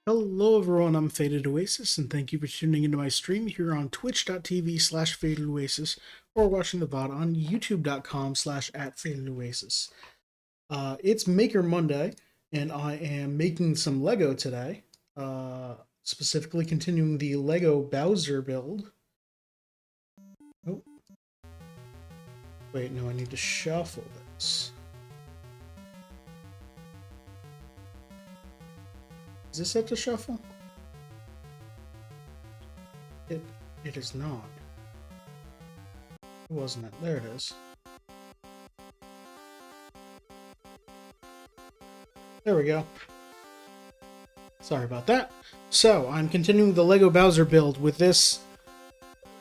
Hello everyone, I'm Faded Oasis, and thank you for tuning into my stream here on twitch.tv/Faded Oasis, or watching the VOD on youtube.com/@Faded Oasis. It's Maker Monday, and I am making some Lego today, specifically continuing the Lego Bowser build. Oh, wait, no, I need to shuffle this. Is this set to shuffle? It is not. Wasn't it? There it is. There we go. Sorry about that. So, I'm continuing the Lego Bowser build with this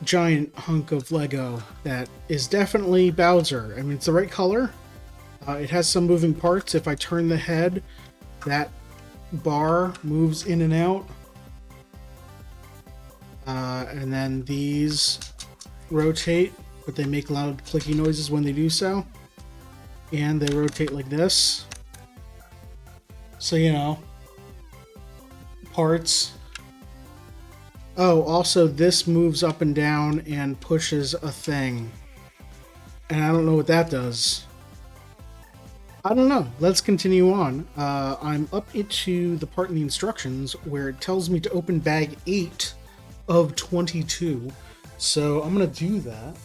giant hunk of Lego that is definitely Bowser. I mean, it's the right color. It has some moving parts. If I turn the head, that bar moves in and out. And then these rotate, but they make loud clicky noises when they do so. And they rotate like this. So, you know, parts. Oh, also this moves up and down and pushes a thing. And I don't know what that does. I don't know. Let's continue on. I'm up into the part in the instructions where it tells me to open bag 8 of 22. So I'm going to do that.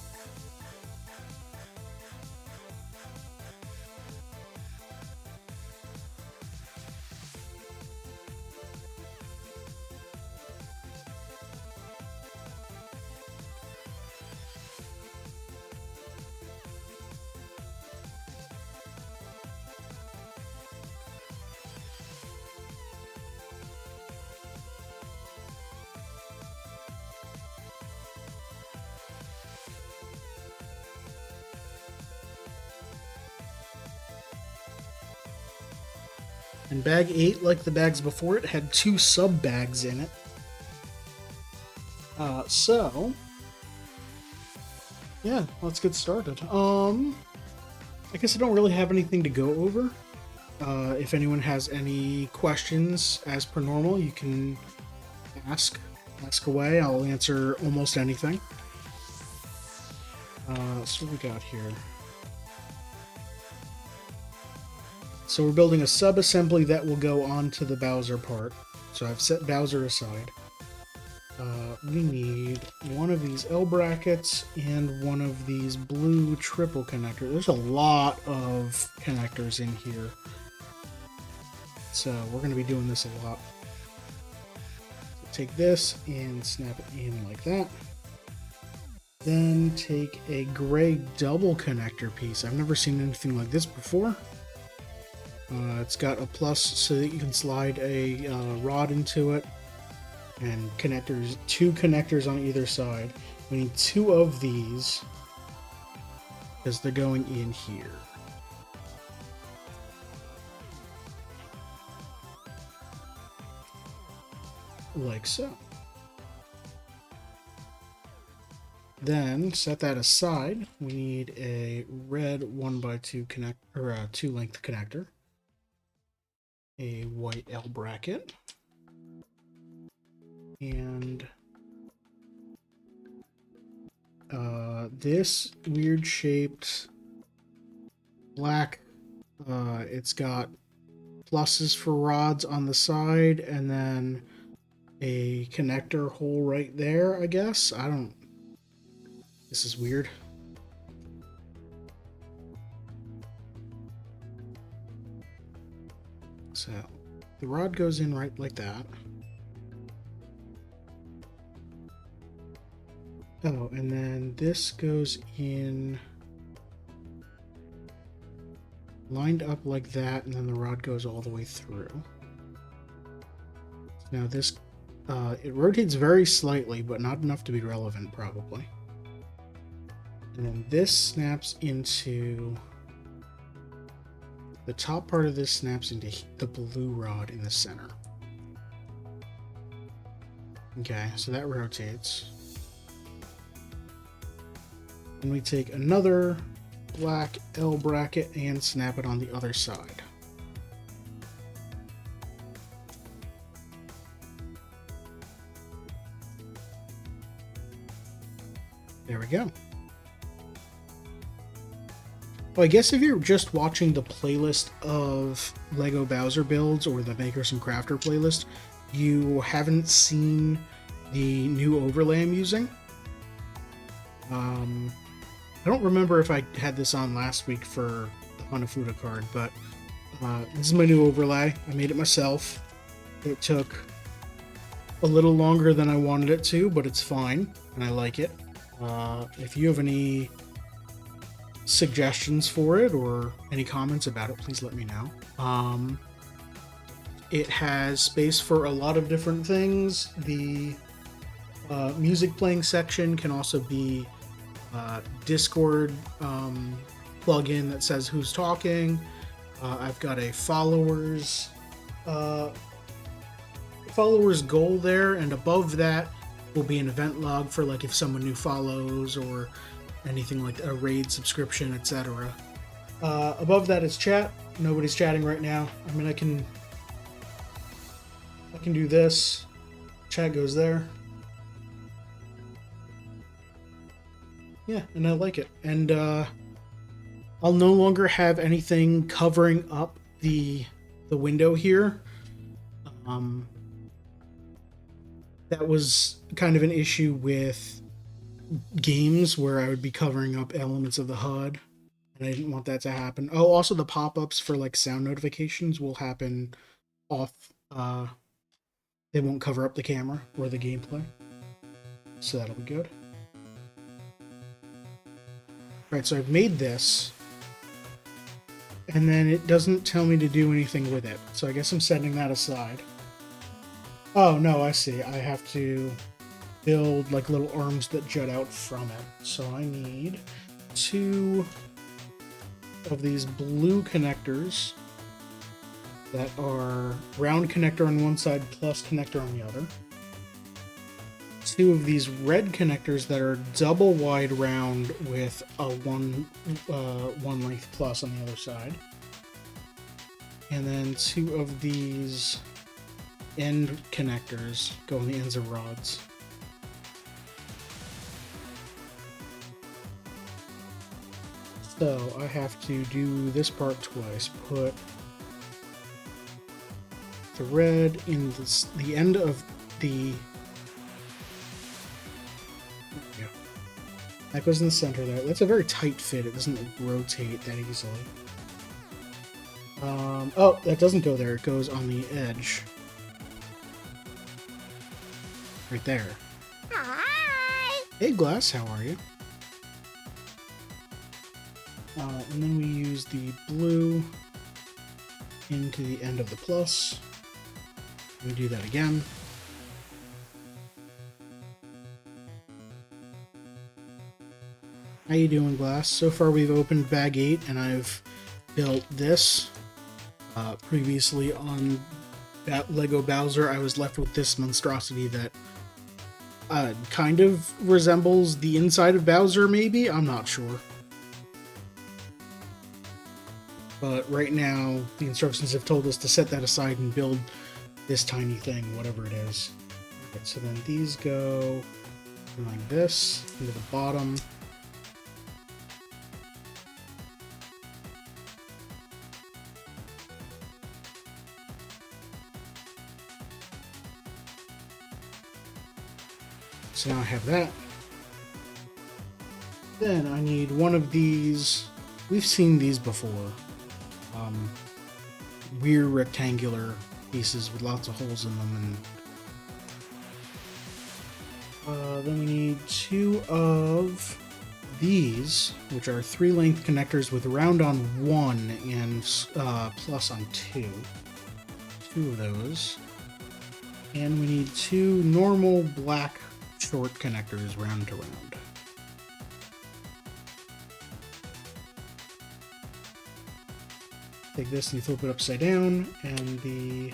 And bag 8, like the bags before it, had 2 sub-bags in it. So, yeah, let's get started. I guess I don't really have anything to go over. If anyone has any questions, as per normal, you can ask away. I'll answer almost anything. So what we got here? So we're building a sub-assembly that will go onto the Bowser part. So I've set Bowser aside. We need one of these L brackets and one of these blue triple connectors. There's a lot of connectors in here. So we're going to be doing this a lot. So take this and snap it in like that. Then take a gray double connector piece. I've never seen anything like this before. It's got a plus so that you can slide a rod into it, and connectors, 2 connectors on either side. We need 2 of these because they're going in here. Like so. Then set that aside. We need a red 1x2 connect or a 2 length connector. A white L bracket, and this weird shaped black, it's got pluses for rods on the side and then a connector hole right there, I guess. This is weird. So the rod goes in right like that. Oh, and then this goes in lined up like that, and then the rod goes all the way through. Now this, it rotates very slightly, but not enough to be relevant, probably. And then this snaps into... The top part of this snaps into the blue rod in the center. Okay, so that rotates. And we take another black L bracket and snap it on the other side. There we go. Well, I guess if you're just watching the playlist of Lego Bowser builds or the Maker Some Crafter playlist, you haven't seen the new overlay I'm using. I don't remember if I had this on last week for the Hanafuda card, but this is my new overlay. I made it myself. It took a little longer than I wanted it to, but it's fine, and I like it. If you have any suggestions for it or any comments about it, please let me know. It has space for a lot of different things. The music playing section can also be Discord plugin that says who's talking. I've got a followers goal there, and above that will be an event log for like if someone new follows or anything like a raid subscription, etc. Above that is chat. Nobody's chatting right now. I mean, I can do this. Chat goes there. Yeah, and I like it. And I'll no longer have anything covering up the window here. That was kind of an issue with games where I would be covering up elements of the HUD, and I didn't want that to happen. Oh, also the pop-ups for like sound notifications will happen off. They won't cover up the camera or the gameplay, so that'll be good. Right, so I've made this, and then it doesn't tell me to do anything with it, so I guess I'm setting that aside. Oh no, I see. I have to build like little arms that jut out from it. So I need 2 of these blue connectors that are round connector on one side plus connector on the other. 2 of these red connectors that are double wide round with a one length plus on the other side. And then 2 of these end connectors go on the ends of rods. So I have to do this part twice. Put the red in the end of the... Yeah. That goes in the center there. That's a very tight fit. It doesn't rotate that easily. Oh, that doesn't go there. It goes on the edge. Right there. Hi! Hey, Glass, how are you? And then we use the blue into the end of the plus. We do that again. How you doing, Glass? So far we've opened bag 8 and I've built this. Previously on Lego Bowser, I was left with this monstrosity that kind of resembles the inside of Bowser, maybe? I'm not sure. But right now, the instructions have told us to set that aside and build this tiny thing, whatever it is. Okay, so then these go like this, into the bottom. So now I have that. Then I need one of these. We've seen these before. Weird rectangular pieces with lots of holes in them, and then we need 2 of these, which are 3 length connectors with round on 1 and plus on 2. 2 of those, and we need 2 normal black short connectors round to round. Take this and you flip it upside down, and the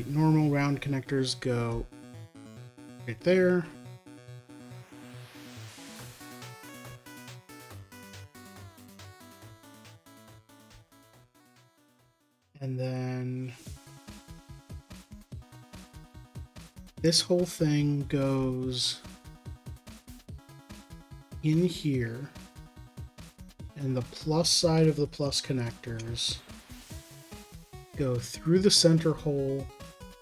normal round connectors go right there. And then this whole thing goes in here, and the plus side of the plus connectors go through the center hole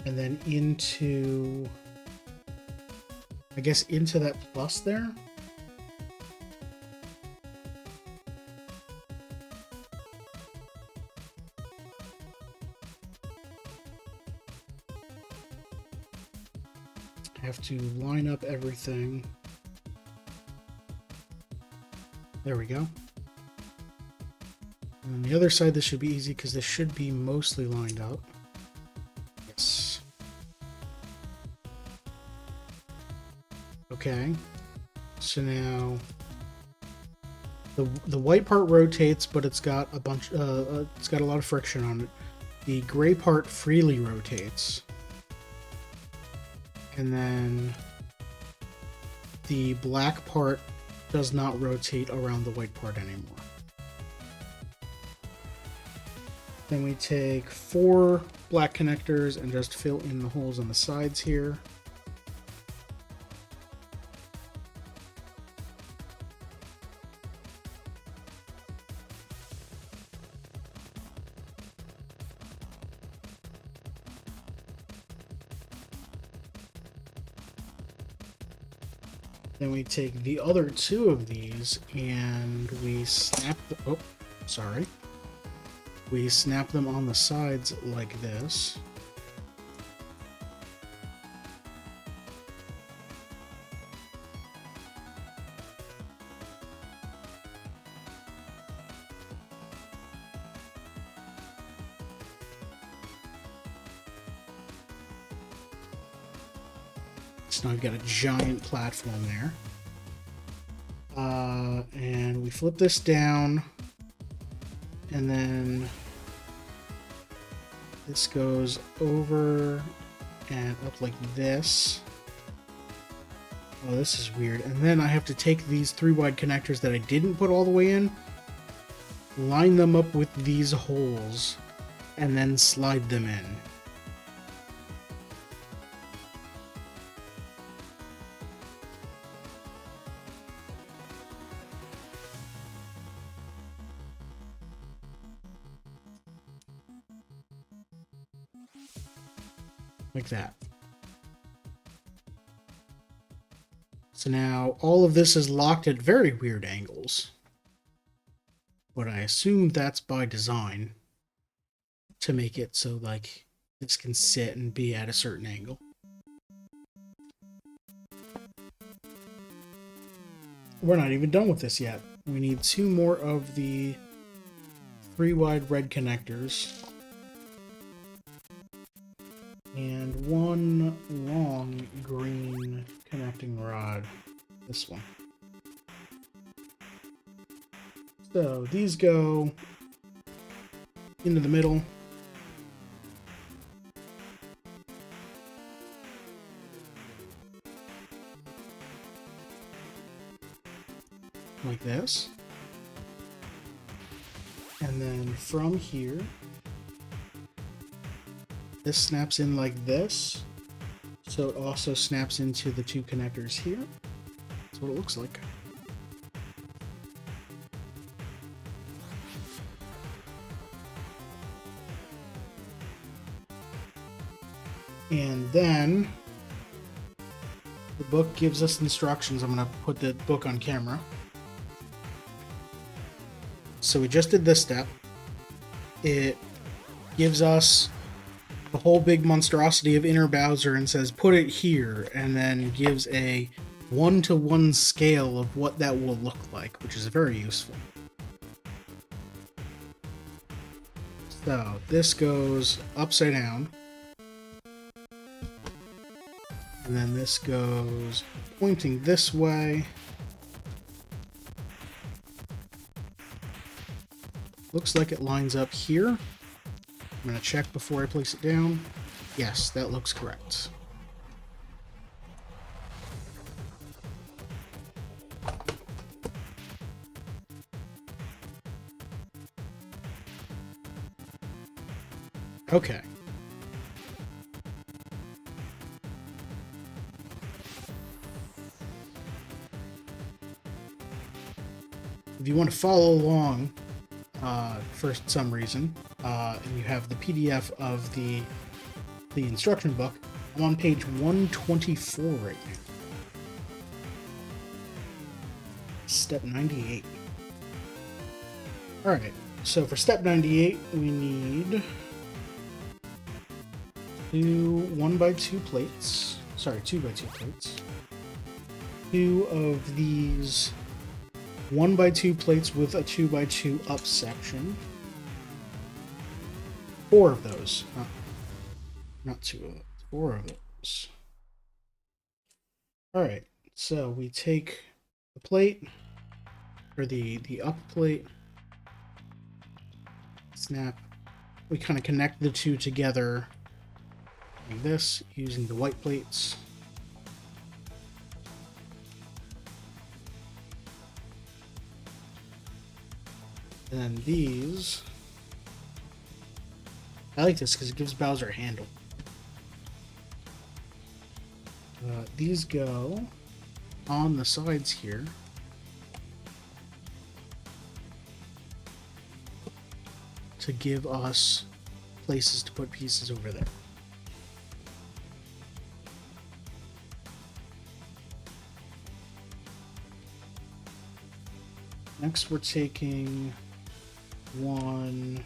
and then into, I guess, into that plus there. I have to line up everything. There we go. And on the other side, this should be easy because this should be mostly lined up. Yes. Okay. So now the white part rotates, but it's got a bunch. It's got a lot of friction on it. The gray part freely rotates, and then the black part does not rotate around the white part anymore. Then we take 4 black connectors and just fill in the holes on the sides here. Then we take the other 2 of these and we snap the, oh, sorry. We snap them on the sides like this. So now I've got a giant platform there. And we flip this down, and then this goes over and up like this. Oh, this is weird. And then I have to take these 3 wide connectors that I didn't put all the way in, line them up with these holes, and then slide them in. Like that. So now all of this is locked at very weird angles. But I assume that's by design to make it so like this can sit and be at a certain angle. We're not even done with this yet. We need 2 more of the 3 wide red connectors. And 1 long green connecting rod. This one. So these go into the middle. Like this. And then from here, this snaps in like this, so it also snaps into the 2 connectors here. That's what it looks like. And then the book gives us instructions. I'm going to put the book on camera. So we just did this step. It gives us the whole big monstrosity of inner Bowser and says put it here, and then gives a 1-to-1 scale of what that will look like, which is very useful. So this goes upside down, and then this goes pointing this way. Looks like it lines up here. I'm going to check before I place it down. Yes, that looks correct. Okay. if you want to follow along for some reason, and you have the PDF of the instruction book, I'm on page 124 right now. Step 98. Alright, so for step 98, we need 2 1x2 plates. Sorry, 2x2 plates. 2 of these 1x2 plates with a 2x2 up section. 4 of those. Not 2 of those. 4 of those. Alright, so we take the plate, or the up plate, snap. We kind of connect the two together like this, using the white plates. And then these, I like this because it gives Bowser a handle. These go on the sides here. To give us places to put pieces over there. Next, we're taking one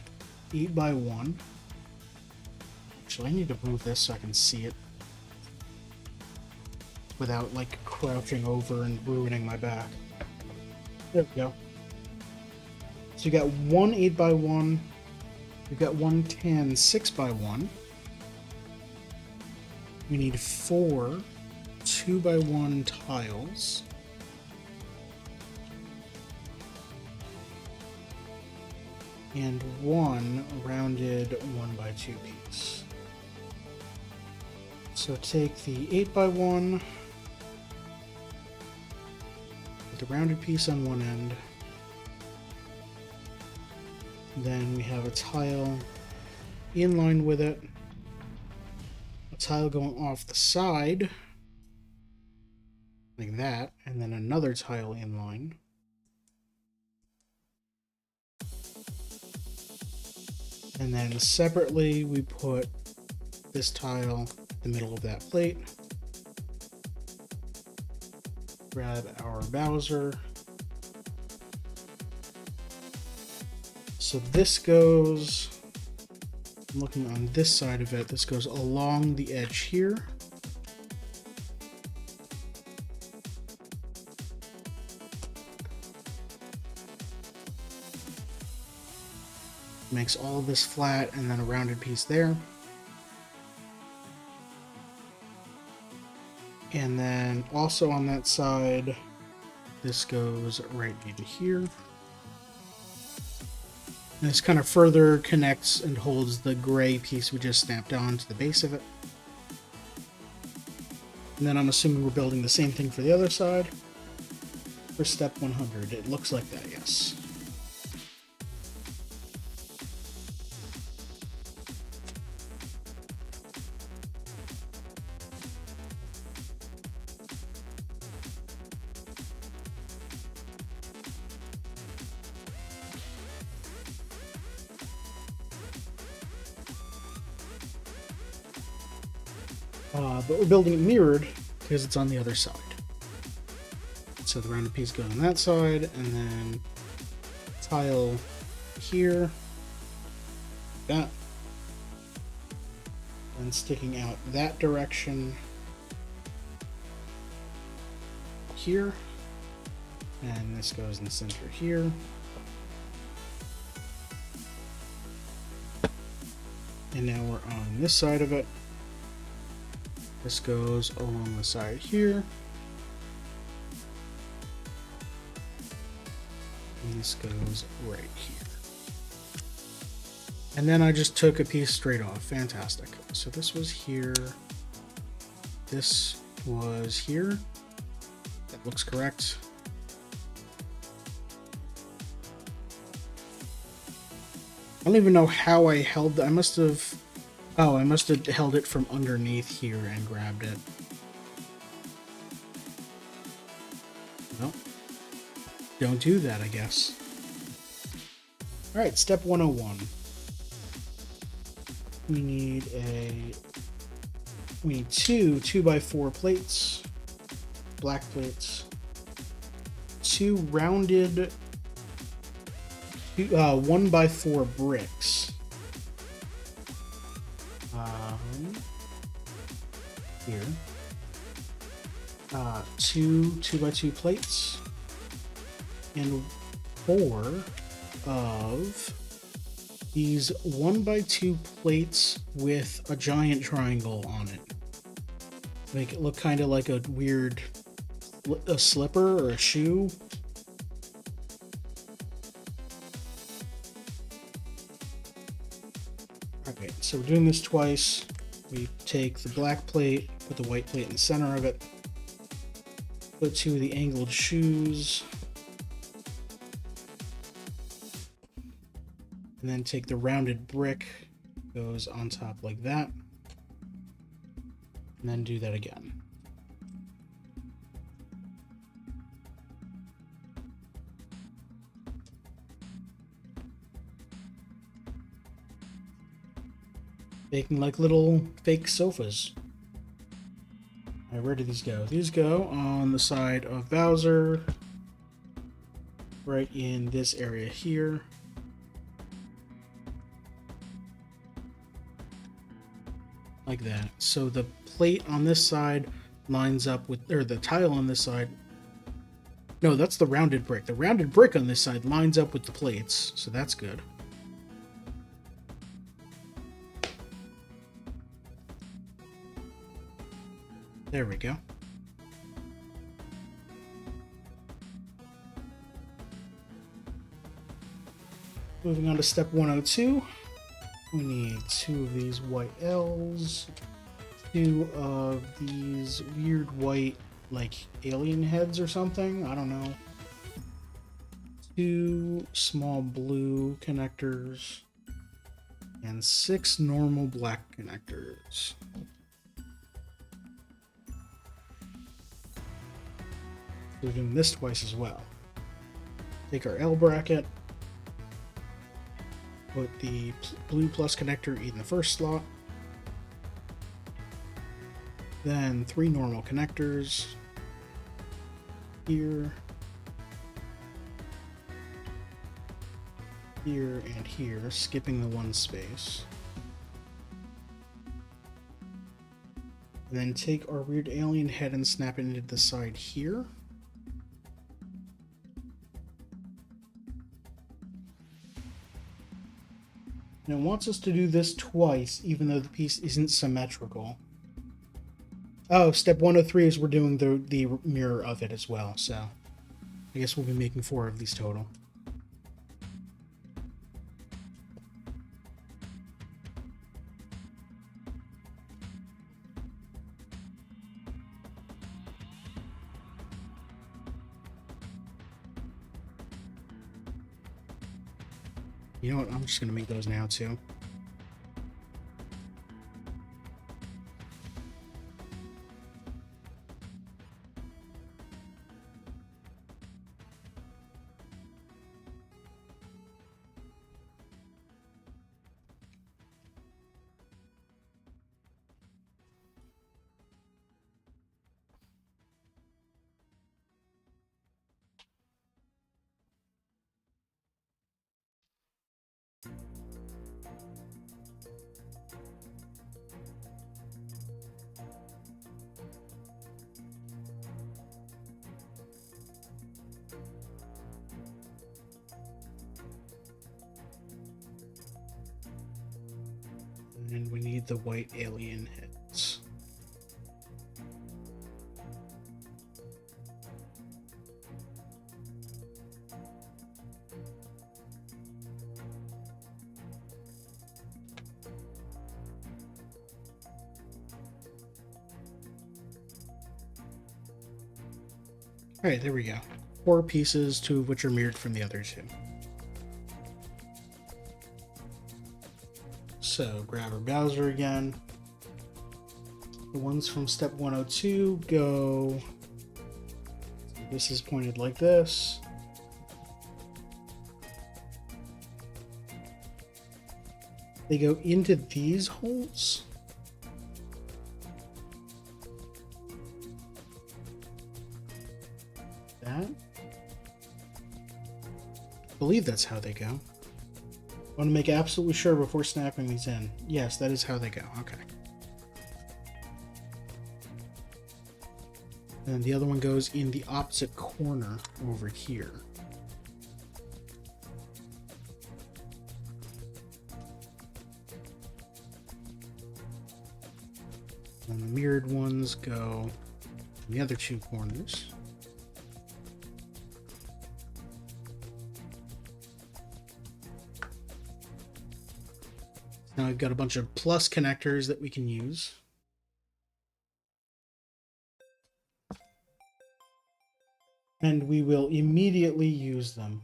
8x1. Actually, I need to move this so I can see it without, like, crouching over and ruining my back. There we go. So you got one 8x1. We've got one tan 6x1. We need 4 2x1 tiles. And 1 rounded 1x2 piece. So take the 8x1, put the rounded piece on one end. Then we have a tile in line with it, a tile going off the side, like that, and then another tile in line. And then separately, we put this tile in the middle of that plate. Grab our Bowser. So this goes, I'm looking on this side of it, this goes along the edge here. Makes all of this flat and then a rounded piece there. And then also on that side, this goes right into here. And this kind of further connects and holds the gray piece we just snapped on to the base of it. And then I'm assuming we're building the same thing for the other side. For step 100, it looks like that, yes. But we're building it mirrored because it's on the other side. So the rounded piece goes on that side, and then tile here, like that, and sticking out that direction here, and this goes in the center here. And now we're on this side of it. This goes along the side here. And this goes right here. And then I just took a piece straight off. Fantastic. So this was here. This was here. That looks correct. I don't even know how I held that. I must have... Oh, I must have held it from underneath here and grabbed it. No. don't do that, I guess. Alright, step 101. We need two 2x4 plates, black plates, two rounded 1x4 bricks. Here. Two 2x2 plates, and 4 of these 1x2 plates with a giant triangle on it. Make it look kind of like a weird slipper or a shoe. Okay, so we're doing this twice. We take the black plate, put the white plate in the center of it, put 2 of the angled shoes, and then take the rounded brick, goes on top like that, and then do that again. Making like little fake sofas. Alright, where do these go? These go on the side of Bowser, right in this area here. Like that. So the plate on this side lines up with, or the tile on this side. No, that's the rounded brick. The rounded brick on this side lines up with the plates, so that's good. There we go. Moving on to step 102. We need 2 of these white L's, 2 of these weird white, like, alien heads or something. I don't know. 2 small blue connectors, and 6 normal black connectors. We're doing this twice as well. Take our L bracket, put the blue plus connector in the first slot, then 3 normal connectors here, here, and here, skipping the 1 space. And then take our weird alien head and snap it into the side here. And it wants us to do this twice, even though the piece isn't symmetrical. Oh, step 103 is we're doing the mirror of it as well, so I guess we'll be making 4 of these total. You know what? I'm just going to make those now, too. And we need the white alien heads. Alright, there we go. 4 pieces, 2 of which are mirrored from the other 2. So, grab our Bowser again. The ones from step 102 go... This is pointed like this. They go into these holes. That. I believe that's how they go. I want to make absolutely sure before snapping these in. Yes, that is how they go. Okay. And the other one goes in the opposite corner over here. And the mirrored ones go in the other two corners. Now we've got a bunch of plus connectors that we can use. And we will immediately use them.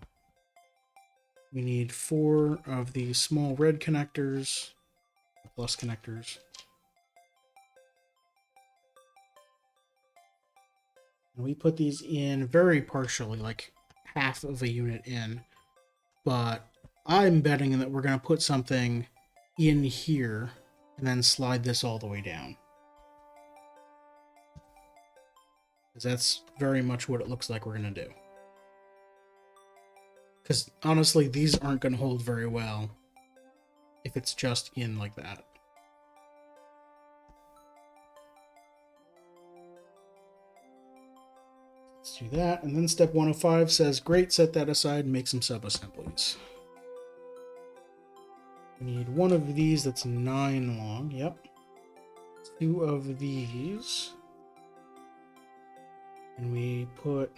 We need 4 of the small red connectors, plus connectors. And we put these in very partially, like half of a unit in. But I'm betting that we're going to put something in here and then slide this all the way down. Because that's very much what it looks like we're going to do. Because honestly, these aren't going to hold very well if it's just in like that. Let's do that. And then step 105 says, great, set that aside and make some sub-assemblies. We need 1 of these that's 9 long. Yep. 2 of these. And we put...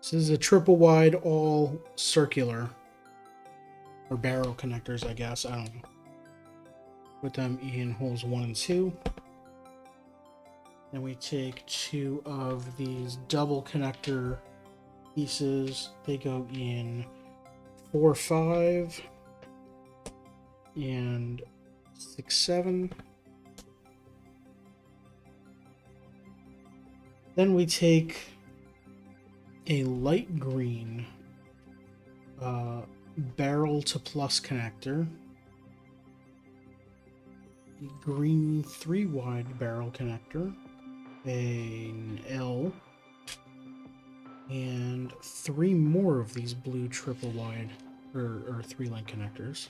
This is a triple wide, all circular. Or barrel connectors, I guess. I don't know. Put them in holes 1 and 2. Then we take 2 of these double connector pieces. They go in 4, 5, and 6, 7. Then we take a light green barrel to plus connector, a green 3 wide barrel connector, an L, and 3 more of these blue triple wide or 3 link connectors.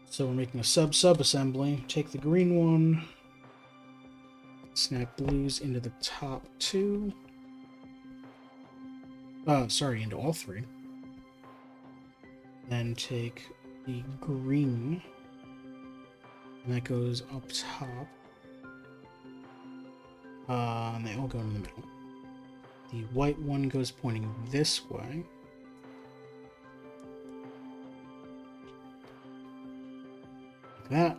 So we're making a sub assembly. Take the green one, snap blues into the top 2. Into all 3. Then take the green, and that goes up top. And they all go in the middle. The white one goes pointing this way. Like that.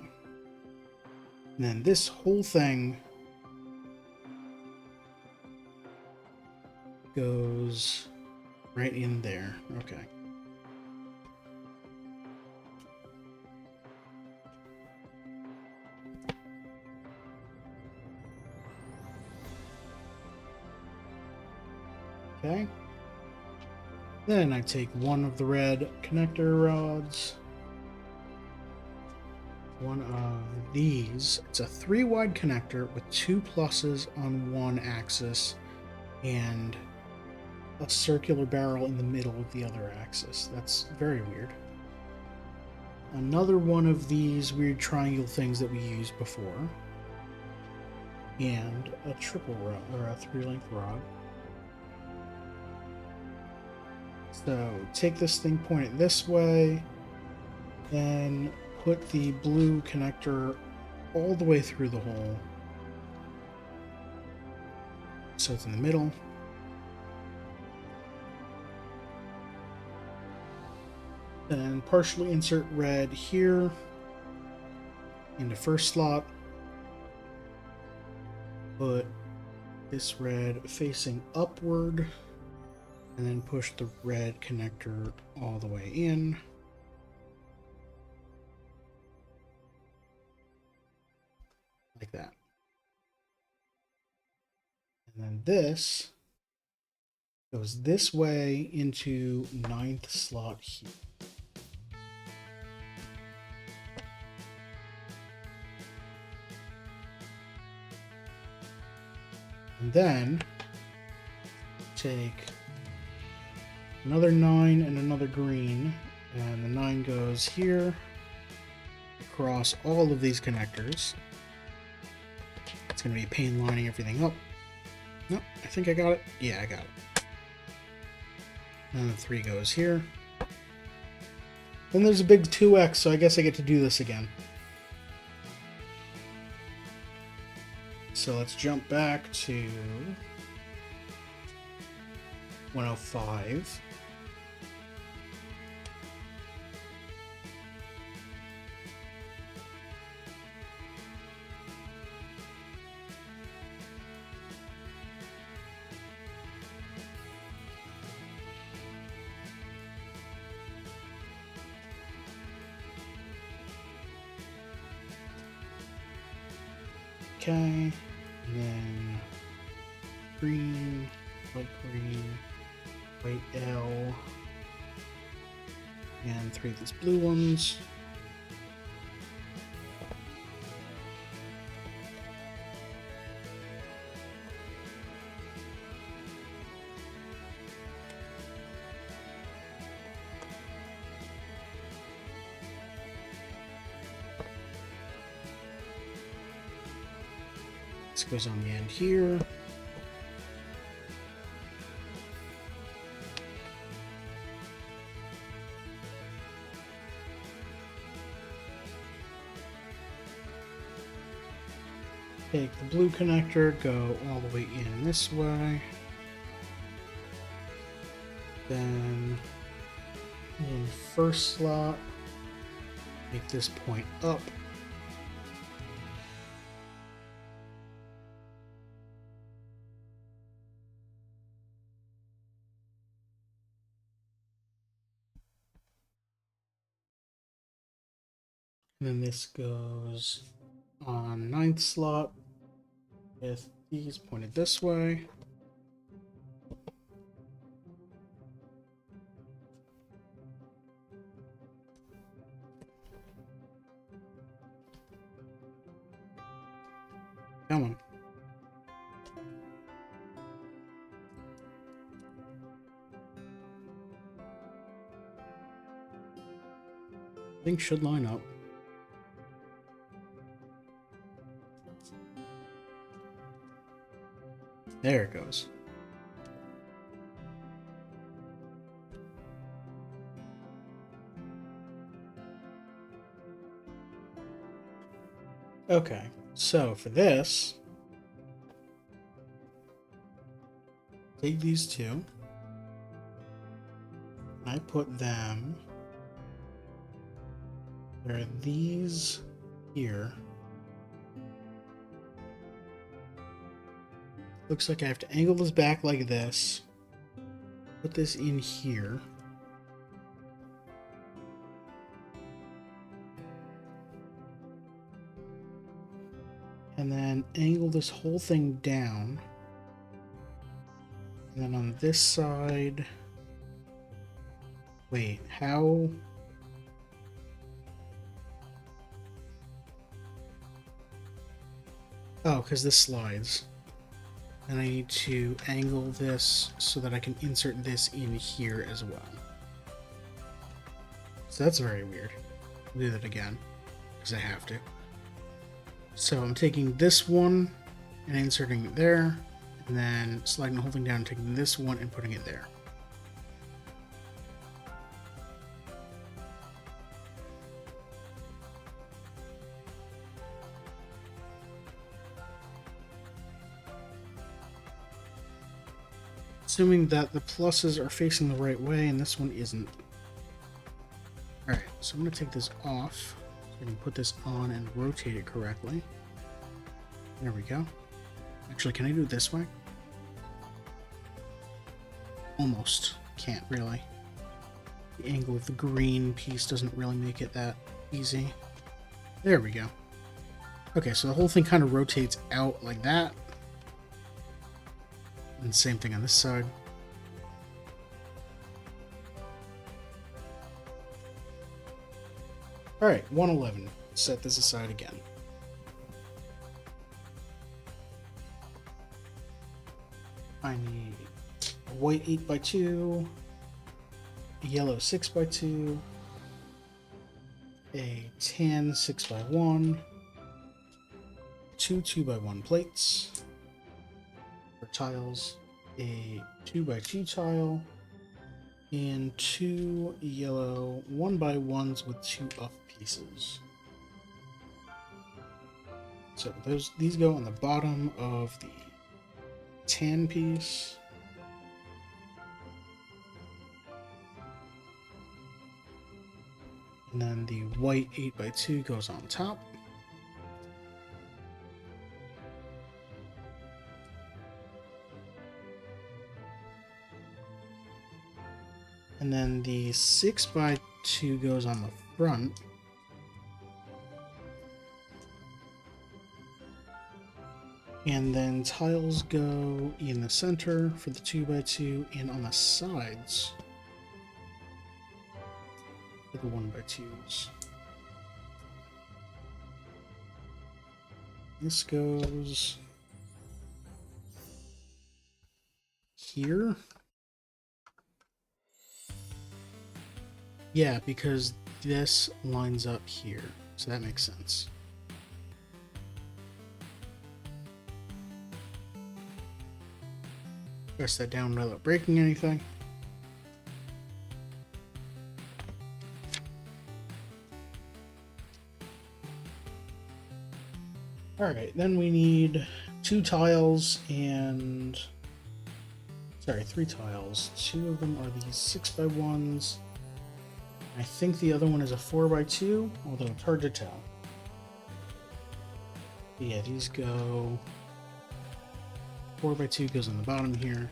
And then this whole thing goes right in there. Okay. Okay. Then I take 1 of the red connector rods. 1 of these. It's a 3 wide connector with 2 pluses on 1 axis and a circular barrel in the middle of the other axis. That's very weird. Another one of these weird triangle things that we used before. And a triple rod, or a 3-length rod. So take this thing, point it this way, then put the blue connector all the way through the hole. So it's in the middle. Then partially insert red here into first slot. Put this red facing upward. And then push the red connector all the way in. Like that. And then this goes this way into 9th slot here. And then take another 9 and another green, and the 9 goes here across all of these connectors. It's going to be a pain lining everything up. Nope, I think I got it. Yeah, I got it. And the 3 goes here. Then there's a big 2x, so I guess I get to do this again. So let's jump back to 105. Okay, and then green, white, L, and 3 of these blue ones. This goes on the end here. Take the blue connector, go all the way in this way. Then in first slot, make this point up. And then this goes on 9th slot with these pointed this way. Come on. Things should line up. There it goes. Okay, so for this, take these two. I put them where these here. Looks like I have to angle this back like this. Put this in here. And then angle this whole thing down. And then on this side... Wait, how... Oh, because this slides. And I need to angle this so that I can insert this in here as well. So that's very weird. I'll do that again, because I have to. So I'm taking this one and inserting it there, and then sliding the whole thing down and taking this one and putting it there. Assuming that the pluses are facing the right way and this one isn't. Alright, so I'm going to take this off so I can put this on and rotate it correctly. There we go. Actually, can I do it this way? Almost. Can't really. The angle of the green piece doesn't really make it that easy. There we go. Okay, so the whole thing kind of rotates out like that. And same thing on this side. Alright, 111. Set this aside again. I need a white 8x2, a yellow 6x2, a tan 6x1, two 2x1 plates or tiles, a 2x2 tile, and two yellow 1x1s with two up pieces. So these go on the bottom of the tan piece. And then the white 8x2 goes on top. And then the 6x2 goes on the front. And then tiles go in the center for the 2x2 and on the sides for the 1x2s. This goes here. Yeah, because this lines up here, so that makes sense. Press that down without breaking anything. Alright, then we need two tiles and... Sorry, three tiles. Two of them are these 6x1s. I think the other one is a 4x2, although it's hard to tell. But yeah, these go... 4x2 goes on the bottom here.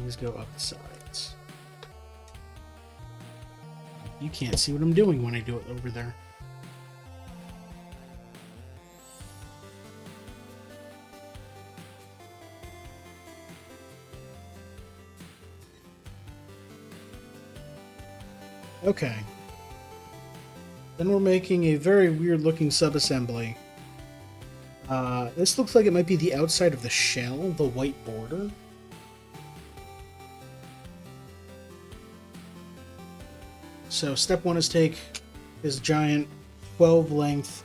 These go up the sides. You can't see what I'm doing when I do it over there. Okay. Then we're making a very weird looking subassembly. This looks like it might be the outside of the shell, the white border. So step one is take this giant 12 length,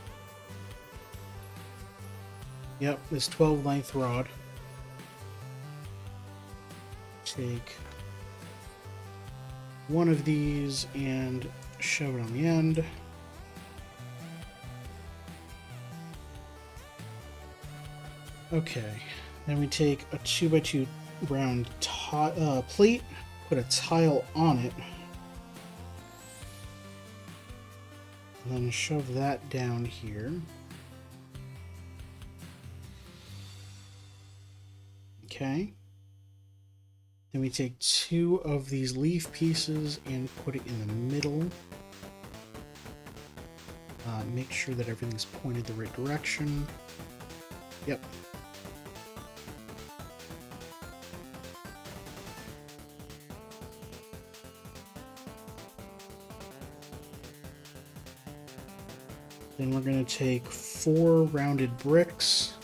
this 12 length rod. Take one of these and shove it on the end. Okay, then we take a 2x2 round plate, put a tile on it, and then shove that down here. Okay. Then we take two of these leaf pieces and put it in the middle. Make sure that everything's pointed the right direction. Yep. Then we're going to take 4 rounded bricks.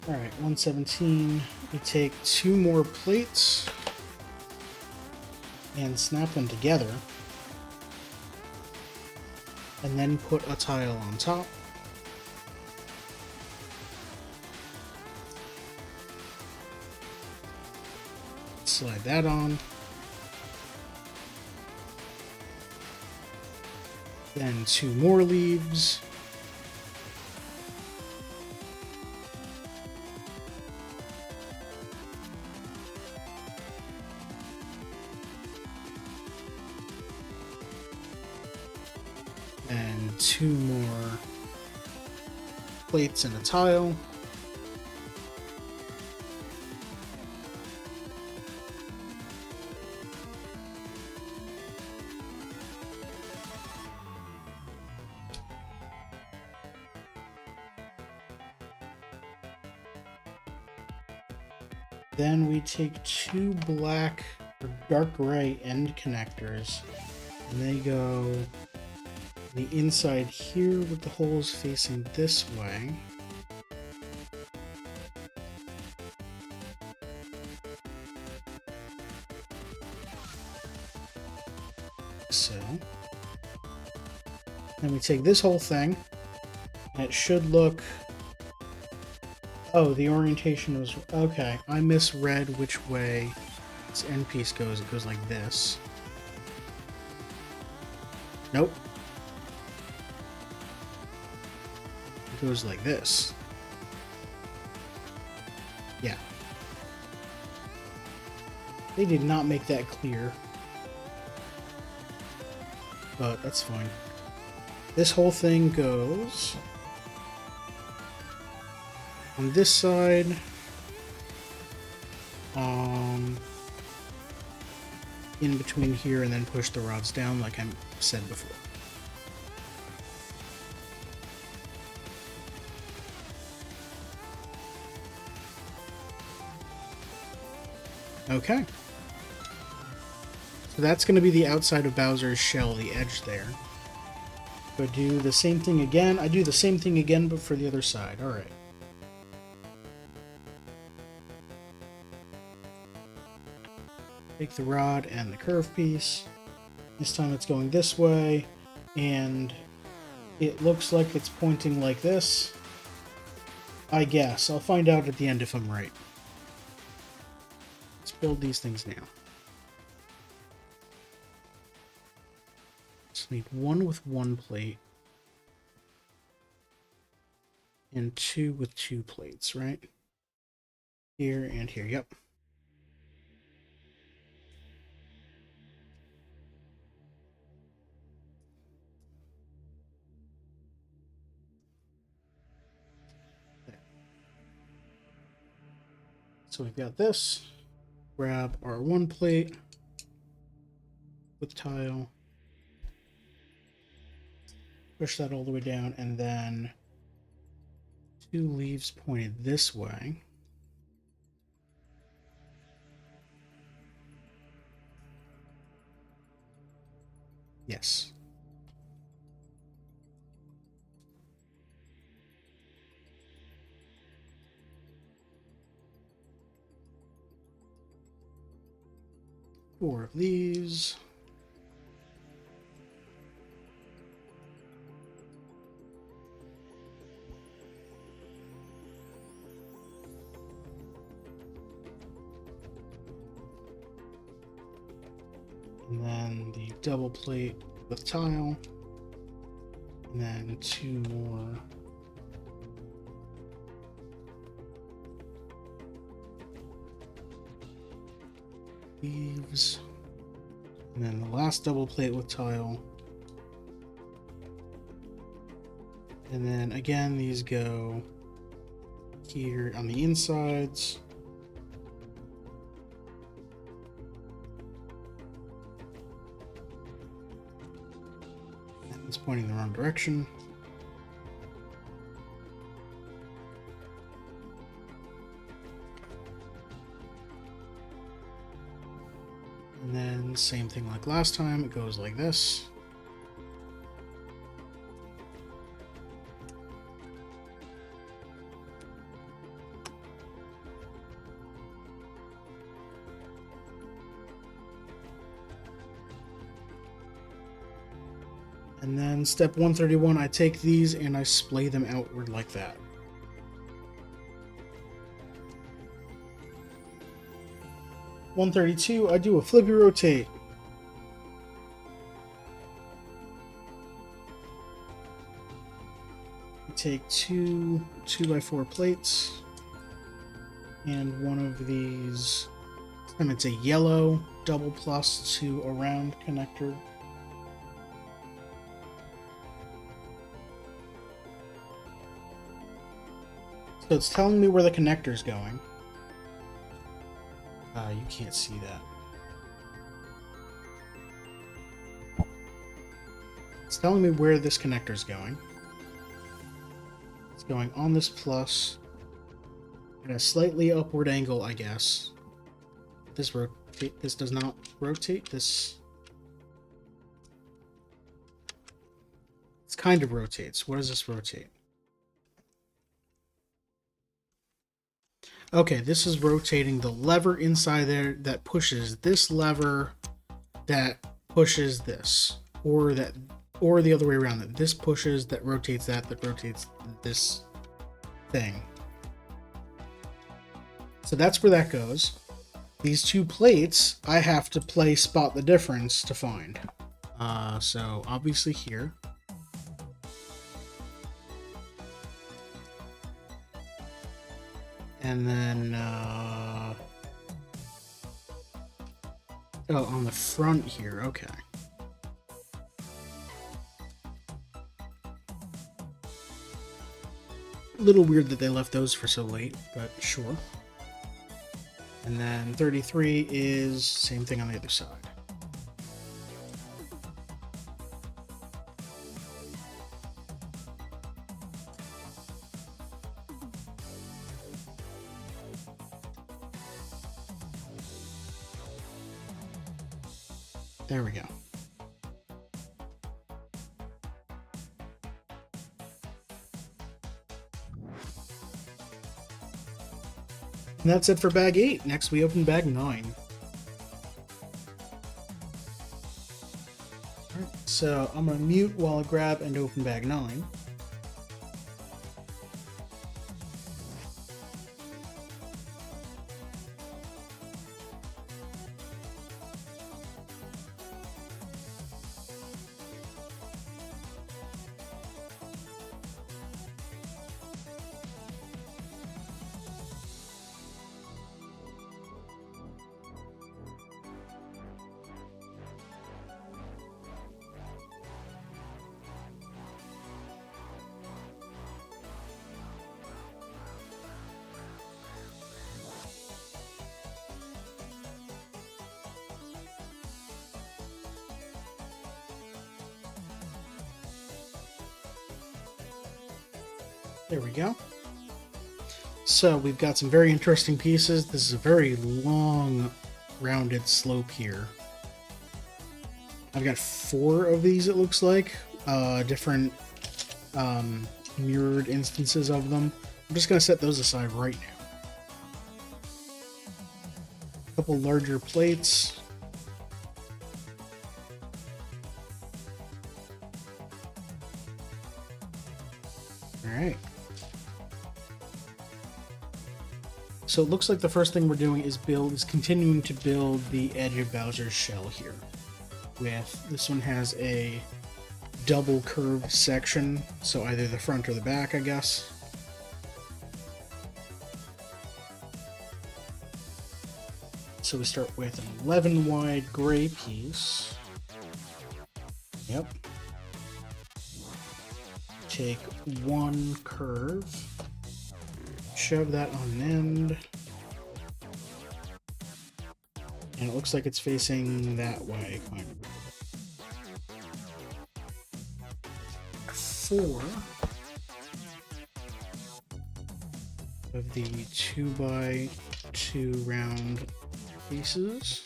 Alright, 117. We take 2 more plates and snap them together. And then put a tile on top. Slide that on. Then 2 more leaves. And 2 more plates and a tile. Then we take two black or dark gray end connectors, and they go the inside here with the holes facing this way. So, then we take this whole thing, and it should look... Oh, the orientation was... Okay, I misread which way this end piece goes. It goes like this. Nope. It goes like this. Yeah. They did not make that clear. But that's fine. This whole thing goes on this side, in between here, and then push the rods down like I said before. Okay. So that's going to be the outside of Bowser's shell, the edge there. But do the same thing again. I do the same thing again, but for the other side. Alright. Take the rod and the curve piece. This time it's going this way, and it looks like it's pointing like this. I guess. I'll find out at the end if I'm right. Let's build these things now. Just need one with one plate. And two with two plates, right? Here and here, yep. There. So we've got this. Grab our one plate with tile. Push that all the way down, and then two leaves pointed this way. Yes. Four of these. And then the double plate with tile. And then two more. Leaves. And then the last double plate with tile. And then again, these go here on the insides. It's pointing the wrong direction. And then same thing like last time, it goes like this. And then step 131, I take these and I splay them outward like that. (132), I do a flippy rotate. I take two 2x4 plates and one of these, and it's a yellow double plus to a round connector. So it's telling me where the connector's going. You can't see that. It's telling me where this connector's going. It's going on this plus at a slightly upward angle, I guess. This does not rotate. This kind of rotates. What does this rotate? Okay, this is rotating the lever inside there that pushes this lever that pushes this, or the other way around. That this pushes, that rotates that rotates this thing. So that's where that goes. These two plates, I have to play spot the difference to find. So obviously here. And then, oh, on the front here, okay. A little weird that they left those for so late, but sure. And then 33 is same thing on the other side. There we go. And that's it for bag 8. Next we open bag 9. Alright, so I'm going to mute while I grab and open bag 9. There we go. So we've got some very interesting pieces. This is a very long, rounded slope here. I've got 4 of these, it looks like. Different mirrored instances of them. I'm just going to set those aside right now. A couple larger plates. Alright. So it looks like the first thing we're doing is continuing to build the edge of Bowser's shell here. This one has a double curved section, so either the front or the back, I guess. So we start with an 11 wide gray piece. Yep. Take one curve. Shove that on an end. And it looks like it's facing that way, kind of. 4 of the 2x2 round pieces.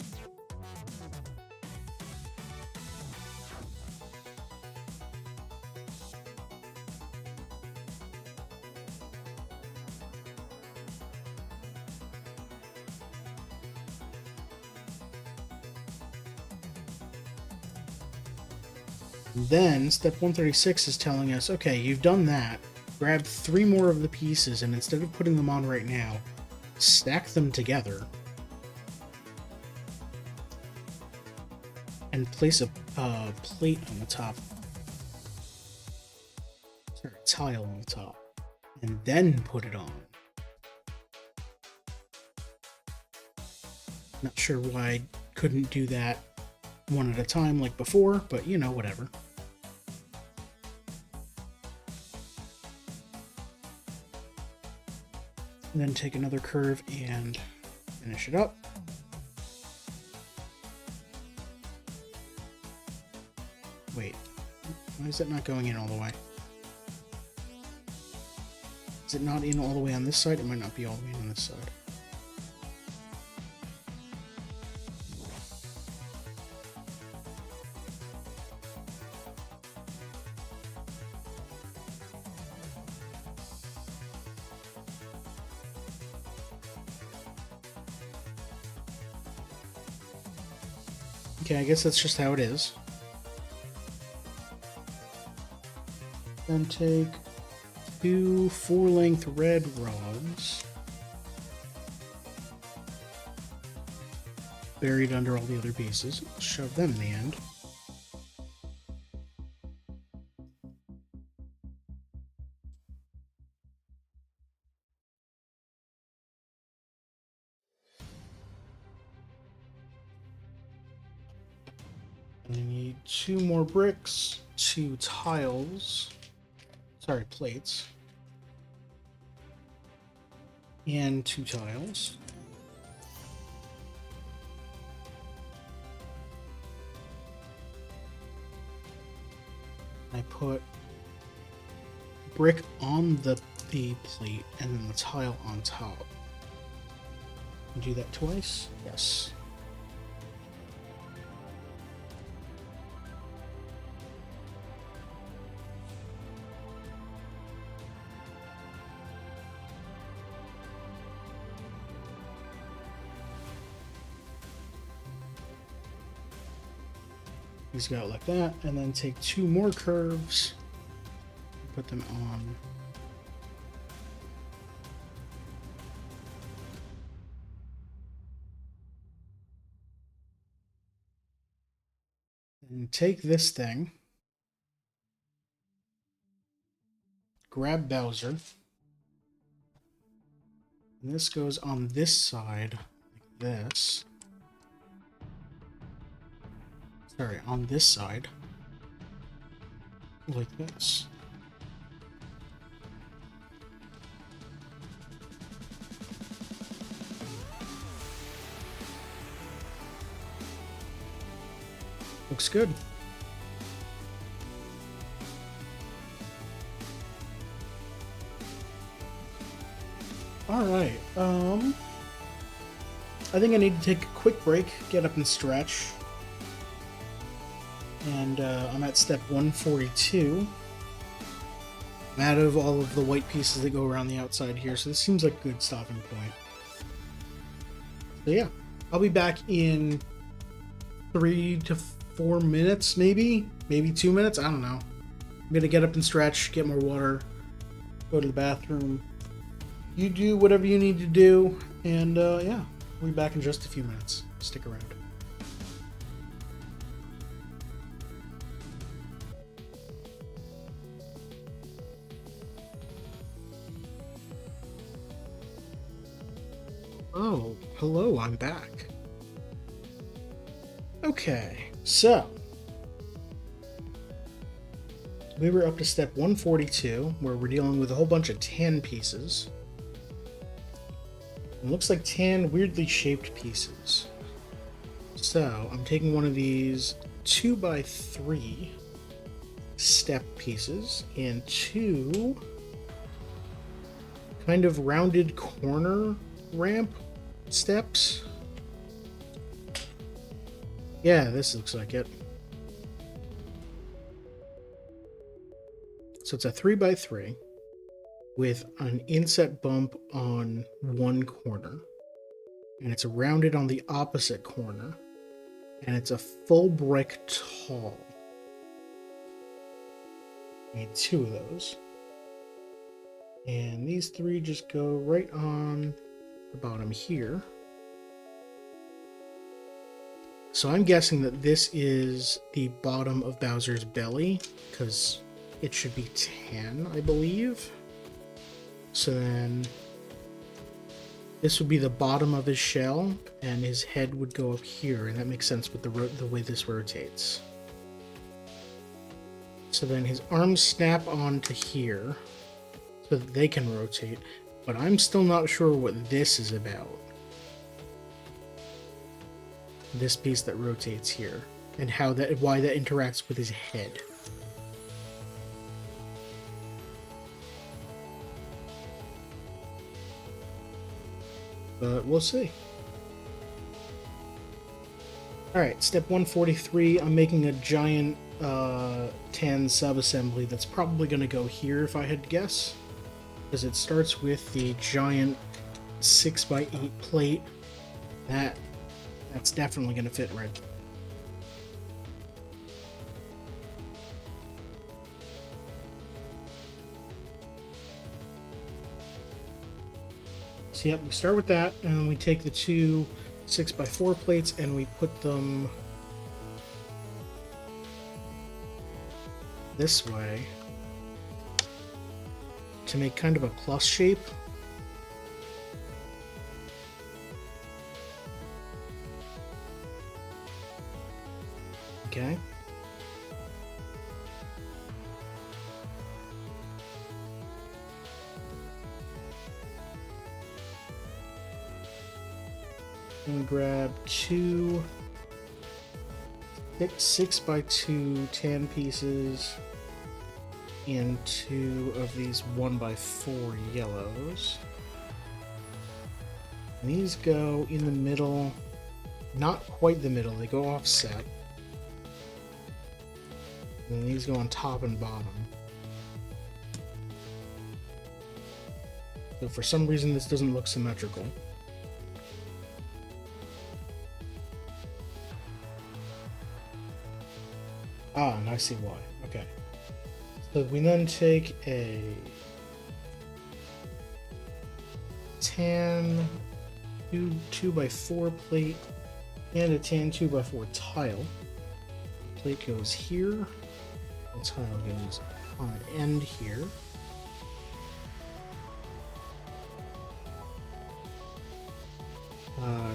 Then step 136 is telling us, okay, you've done that. Grab 3 more of the pieces, and instead of putting them on right now, stack them together and place a plate on the top. Sorry, a tile on the top, and then put it on. Not sure why I couldn't do that one at a time like before, but you know, whatever. And then take another curve and finish it up. Wait, why is that not going in all the way? Is it not in all the way on this side? It might not be all the way on this side. Okay, I guess that's just how it is. Then take 2 4-length red rods buried under all the other pieces. Shove them in the end. And I need 2 more bricks, 2 tiles, sorry, plates, and 2 tiles. I put brick on the plate and then the tile on top. Do that twice? Yes. These go out like that, and then take 2 more curves, put them on. And take this thing, grab Bowser, and this goes on this side, like this. Sorry, on this side, like this. Looks good. Alright, I think I need to take a quick break, get up and stretch. And I'm at step 142. I'm out of all of the white pieces that go around the outside here, so this seems like a good stopping point. So yeah, I'll be back in 3 to 4 minutes, maybe 2 minutes, I don't know. I'm gonna get up and stretch, get more water, go to the bathroom. You do whatever you need to do, and yeah, we'll be back in just a few minutes. Stick around. Oh, hello, I'm back. Okay, so we were up to step 142, where we're dealing with a whole bunch of tan pieces. It looks like tan, weirdly shaped pieces. So I'm taking one of these 2x3 step pieces and 2 kind of rounded corner ramp steps. Yeah, this looks like it. So it's a 3x3 with an inset bump on one corner, and it's rounded on the opposite corner, and it's a full brick tall. I need 2 of those. And these 3 just go right on the bottom here. So I'm guessing that this is the bottom of Bowser's belly, because it should be tan, I believe. So then this would be the bottom of his shell, and his head would go up here, and that makes sense with the way this rotates. So then his arms snap onto here, so that they can rotate, but I'm still not sure what this is about. This piece that rotates here, and why that interacts with his head. but we'll see. Alright, step 143, I'm making a giant tan sub-assembly that's probably going to go here if I had to guess. Because it starts with the giant 6x8 plate. That's definitely going to fit right there. So yep, we start with that, and we take the two 6x4 plates and we put them this way to make kind of a plus shape. Okay. And grab two 6x2 tan pieces and two of these 1x4 yellows. And these go in the middle, not quite the middle, they go offset. And these go on top and bottom. So for some reason this doesn't look symmetrical. Ah, and I see why. Okay. So we then take a tan 2x4 plate and a tan 2x4 tile. Plate goes here. The tile goes on the end here.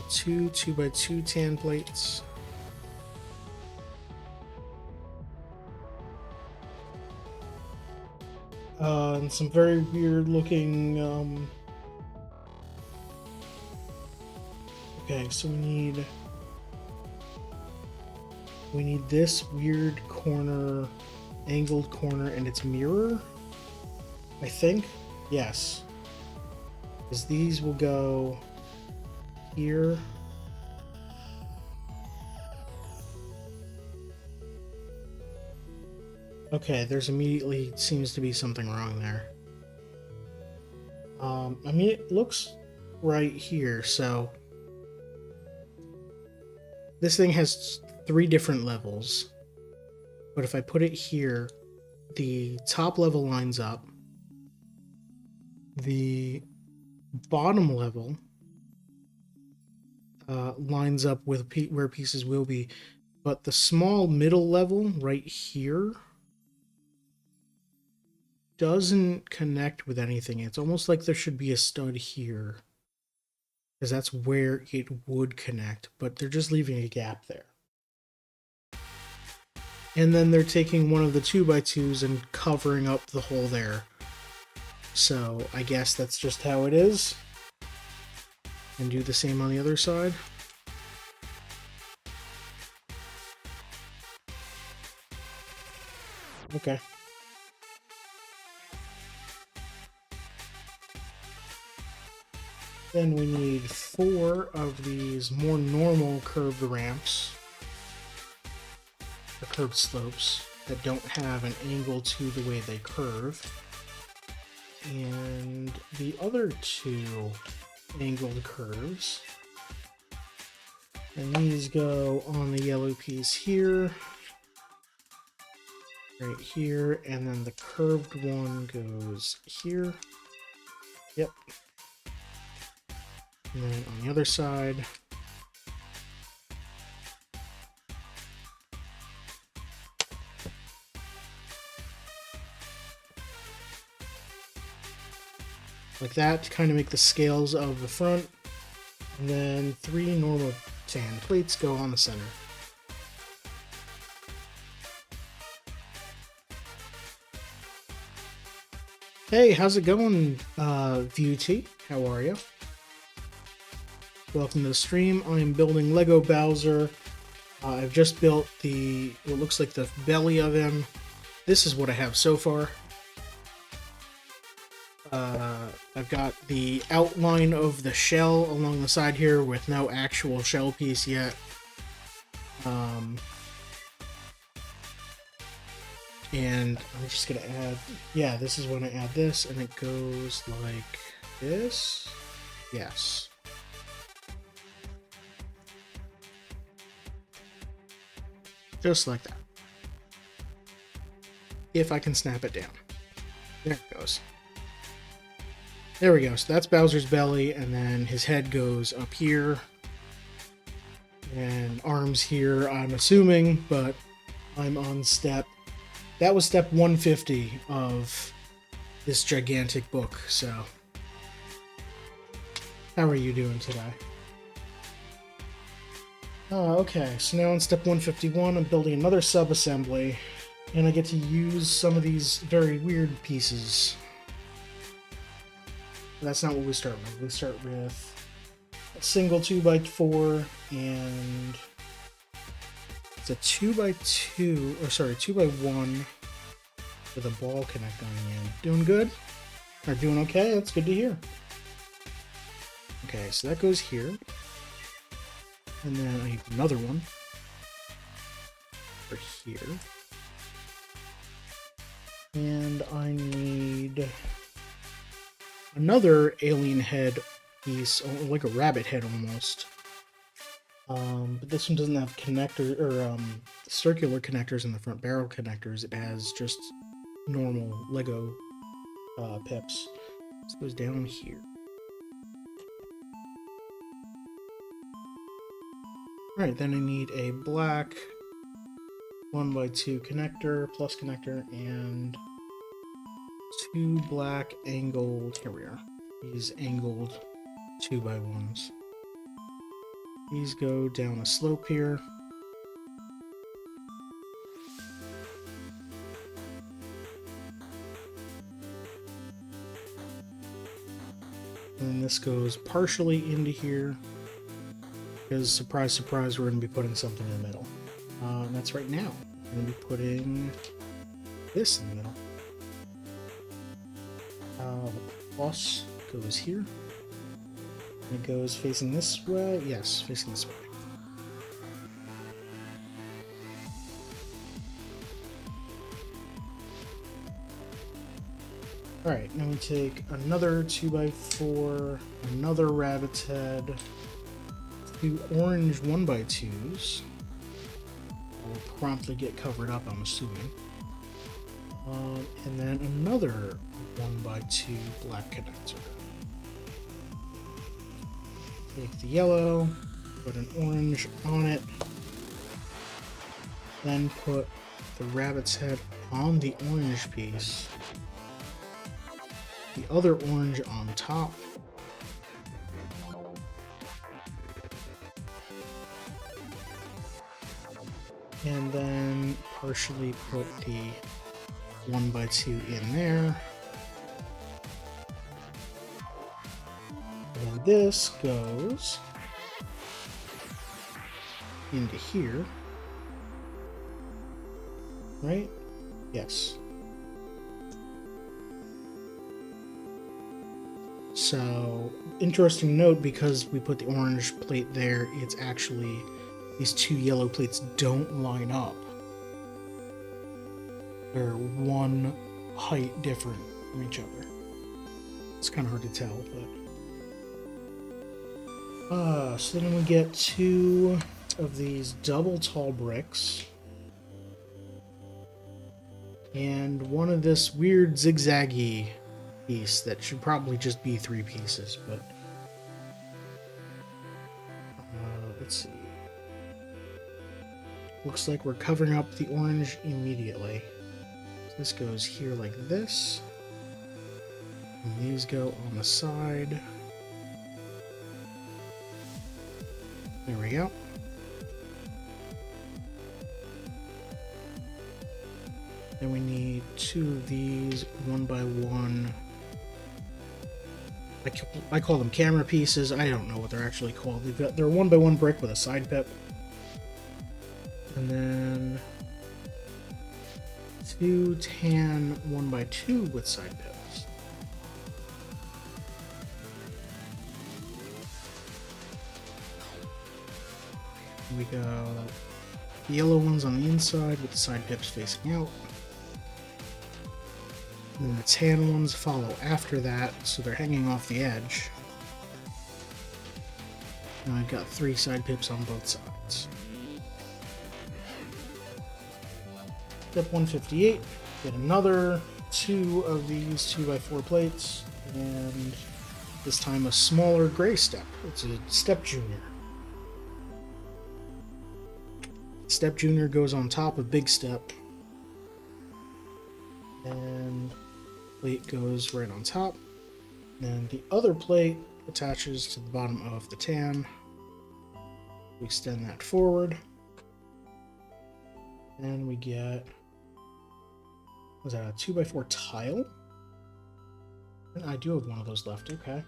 Two 2x2 tan plates. And some very weird looking, okay, so we need this weird corner, angled corner, and its mirror, I think. Yes. Because these will go here. Okay, there's immediately seems to be something wrong there. I mean, it looks right here, so this thing has 3 different levels, but if I put it here, the top level lines up, the bottom level lines up with where pieces will be, but the small middle level right here doesn't connect with anything. It's almost like there should be a stud here, because that's where it would connect, but they're just leaving a gap there. And then they're taking one of the 2x2s and covering up the hole there. So I guess that's just how it is. And do the same on the other side. Okay. Then we need 4 of these more normal curved ramps, or curved slopes, that don't have an angle to the way they curve. And the other 2 angled curves. And these go on the yellow piece here, right here, and then the curved one goes here. Yep. And then on the other side, like that, to kind of make the scales of the front. And then 3 normal tan plates go on the center. Hey, how's it going, VUT? How are you? Welcome to the stream. I am building Lego Bowser. I've just built what looks like the belly of him. This is what I have so far. I've got the outline of the shell along the side here with no actual shell piece yet. And I'm just gonna add, yeah, this is when I add this, and it goes like this. Yes. Just like that. If I can snap it down. There it goes. There we go. So that's Bowser's belly, and then his head goes up here. And arms here, I'm assuming, but I'm on step. That was step 150 of this gigantic book, so. How are you doing today? Okay, so now on step 151, I'm building another sub-assembly, and I get to use some of these very weird pieces. But that's not what we start with. We start with a single 2x4, and it's a 2x2, or sorry, 2x1 with a ball connect on the end. Doing good? Or doing okay? That's good to hear. Okay, so that goes here. And then I need another one for here. And I need another alien head piece, like a rabbit head almost. But this one doesn't have connector or circular connectors in the front barrel connectors. It has just normal Lego pips. This goes down here. Alright, then I need a black 1x2 connector, plus connector, and 2 black angled, here we are, these angled 2x1s. These go down a slope here. And this goes partially into here. Because, surprise, surprise, we're going to be putting something in the middle. And that's right now. We're going to be putting this in the middle. The plus goes here. And it goes facing this way. Yes, facing this way. Alright, now we take another 2x4, another rabbit's head, 2 orange 1x2s. Will promptly get covered up, I'm assuming. And then another 1x2 black connector. Take the yellow, put an orange on it, then put the rabbit's head on the orange piece, the other orange on top, and then partially put the 1x2 in there. And this goes into here, right? Yes. So, interesting note, because we put the orange plate there, it's actually, these 2 yellow plates don't line up. They're one height different from each other. It's kind of hard to tell, but... so then we get 2 of these double tall bricks. And one of this weird zigzaggy piece that should probably just be 3 pieces, but... let's see. Looks like we're covering up the orange immediately. So this goes here like this. And these go on the side. There we go. Then we need 2 of these 1x1. I call them camera pieces. I don't know what they're actually called. They're 1x1 brick with a side pip. And then 2 tan 1x2 with side pips. We got the yellow ones on the inside with the side pips facing out. And then the tan ones follow after that, so they're hanging off the edge. And I've got 3 side pips on both sides. Step 158, get another 2 of these 2x4 plates, and this time a smaller gray step. It's a step junior. Step junior goes on top of big step, and plate goes right on top. Then the other plate attaches to the bottom of the tan. We extend that forward, and we get, was that a 2x4 tile? And I do have one of those left, okay.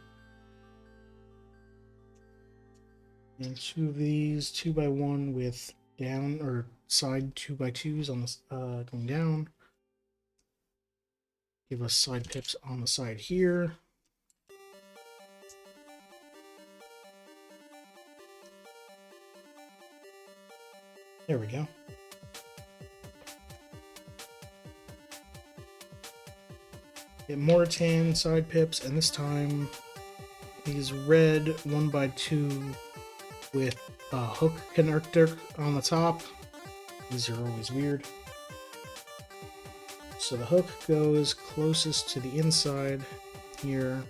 And 2 of these 2x1 with down or side 2x2s on the going down. Give us side pips on the side here. There we go. Get more tan side pips, and this time these red 1x2 with a hook connector on the top. These are always weird. So the hook goes closest to the inside here,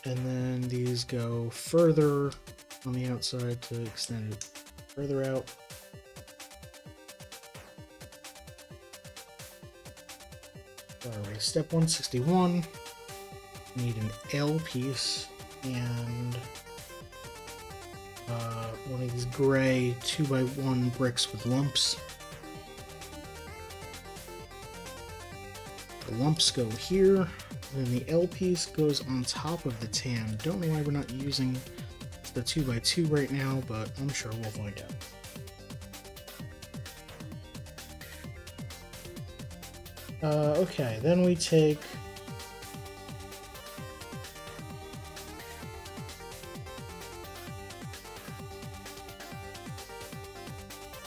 and then these go further on the outside to extend it further out. Alright, step 161. Need an L piece and one of these gray 2x1 bricks with lumps. The lumps go here, and then the L piece goes on top of the tan. Don't know why we're not using the 2x2 right now, but I'm sure we'll find out. Okay, then we take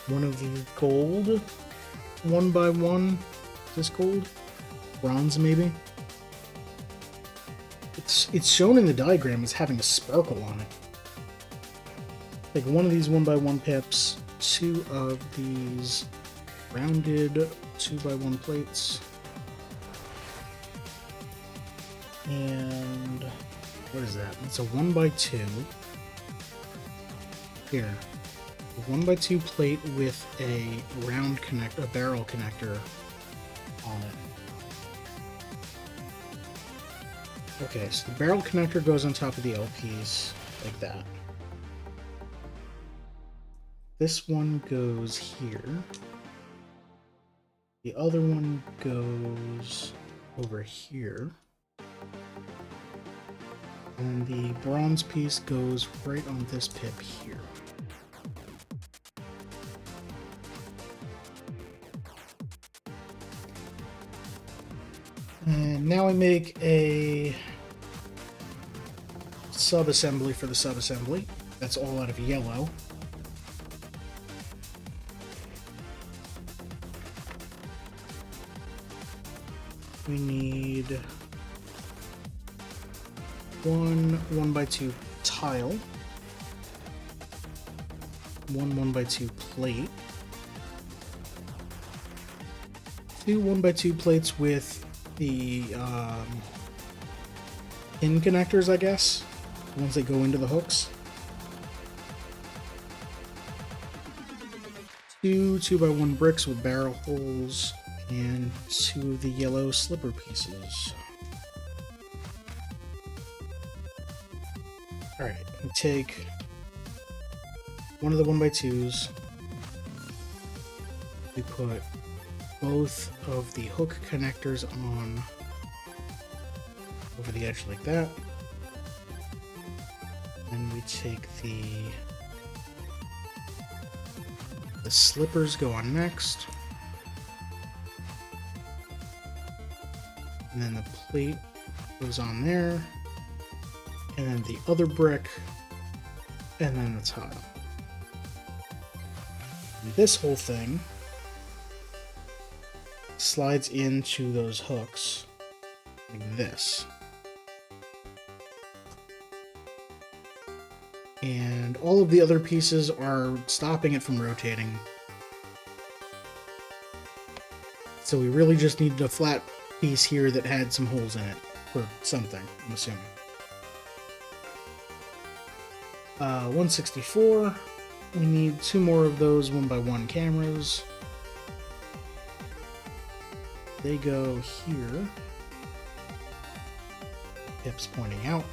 one of the gold 1x1. Is this gold? Bronze, maybe? It's shown in the diagram as having a sparkle on it. Take one of these 1x1 pips, 2 of these rounded 2x1 plates, and what is that? It's a 1x2. Here, a 1x2 plate with a round a barrel connector on it. Okay, so the barrel connector goes on top of the L piece, like that. This one goes here. The other one goes over here. And the bronze piece goes right on this pip here. And now we make a sub-assembly for the sub-assembly. That's all out of yellow. We need one 1x2 tile, one 1x2 plate, 2 1x2 plates with the pin connectors, I guess, the ones that go into the hooks, 2 2x1 bricks with barrel holes, and 2 of the yellow slipper pieces. Alright, we take one of the 1x2s, we put both of the hook connectors on over the edge like that, and we take the slippers go on next, and then the plate goes on there, and then the other brick and then the tile. And this whole thing slides into those hooks like this. And all of the other pieces are stopping it from rotating. So we really just needed a flat piece here that had some holes in it, or something, I'm assuming. 164. We need 2 more of those 1x1 cameras. They go here. Pip's pointing out.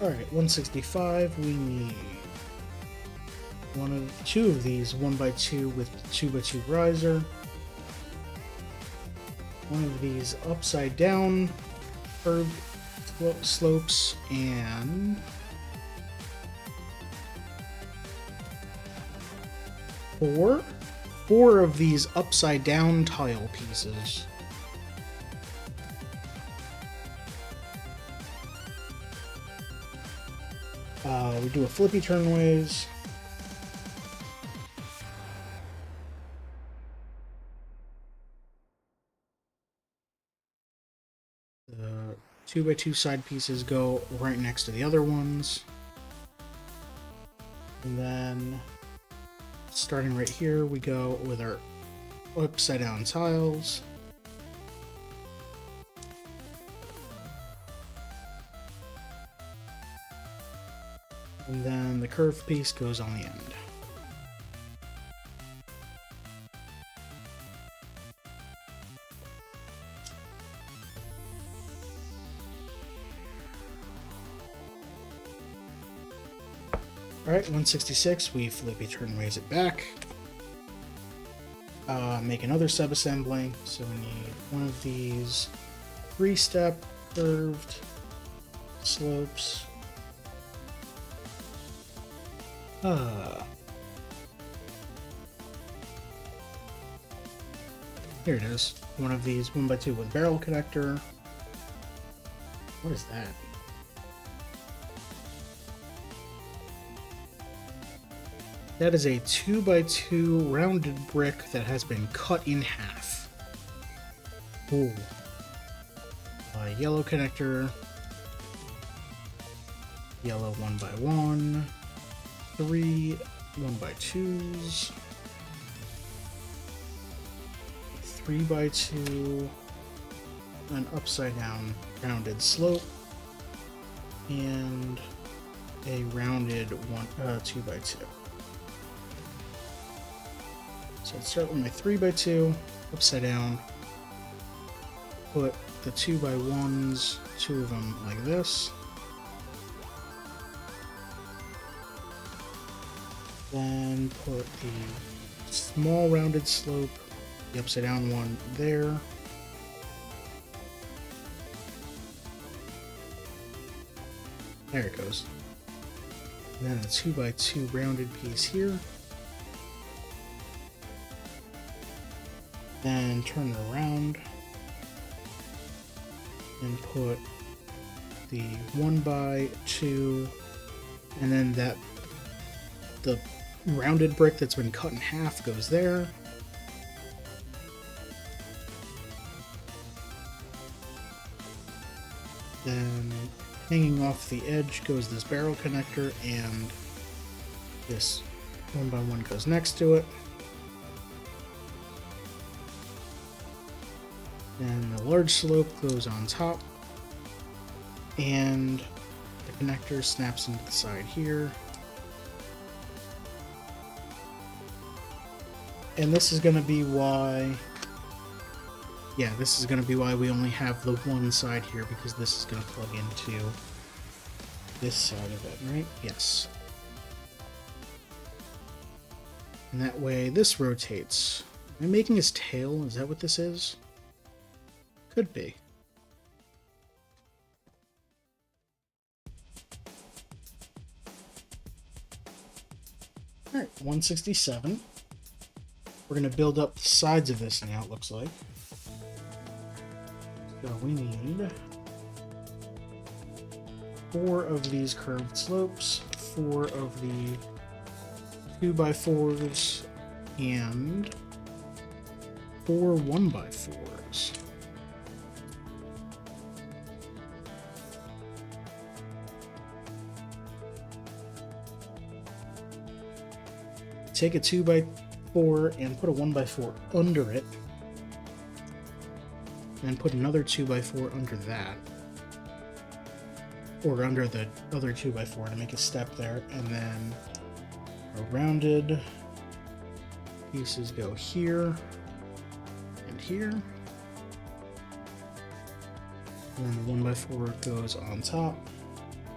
Alright, 165, we need 2 of these 1x2 with 2x2 riser. 1 of these upside down curved slopes, and 4 of these upside down tile pieces. We do a flippy turnways. The 2x2 side pieces go right next to the other ones. And then, starting right here, we go with our upside down tiles. And then the curved piece goes on the end. Alright, 166, we flippy turnways it back. Make another sub-assembly, so we need 1 of these 3-step curved slopes. Here it is. 1 of these 1x2 with barrel connector. What is that? That is a 2x2 rounded brick that has been cut in half. Ooh. Yellow connector. Yellow 1x1. 3 1x2s. 3x2. An upside down rounded slope. And a rounded 2x2. So I'd start with my 3x2, upside down, put the 2x1s, 2 of them like this, then put the small rounded slope, the upside down one there, there it goes, and then a 2x2 rounded piece here. Then turn it around and put the 1x2, and then the rounded brick that's been cut in half goes there. Then hanging off the edge goes this barrel connector, and this 1x1 goes next to it. Then the large slope goes on top, and the connector snaps into the side here. And this is going to be why, this is going to be why we only have the one side here, because this is going to plug into this side of it, right? Yes. And that way this rotates. Am I making his tail? Is that what this is? Could be. Alright, 167. We're going to build up the sides of this now, it looks like. So we need 4 of these curved slopes, 4 of the 2x4s, and 4 1x4s. Take a 2x4 and put a 1x4 under it, and put another 2x4 under that, or under the other 2x4 to make a step there, and then our rounded pieces go here and here, and then the 1x4 goes on top,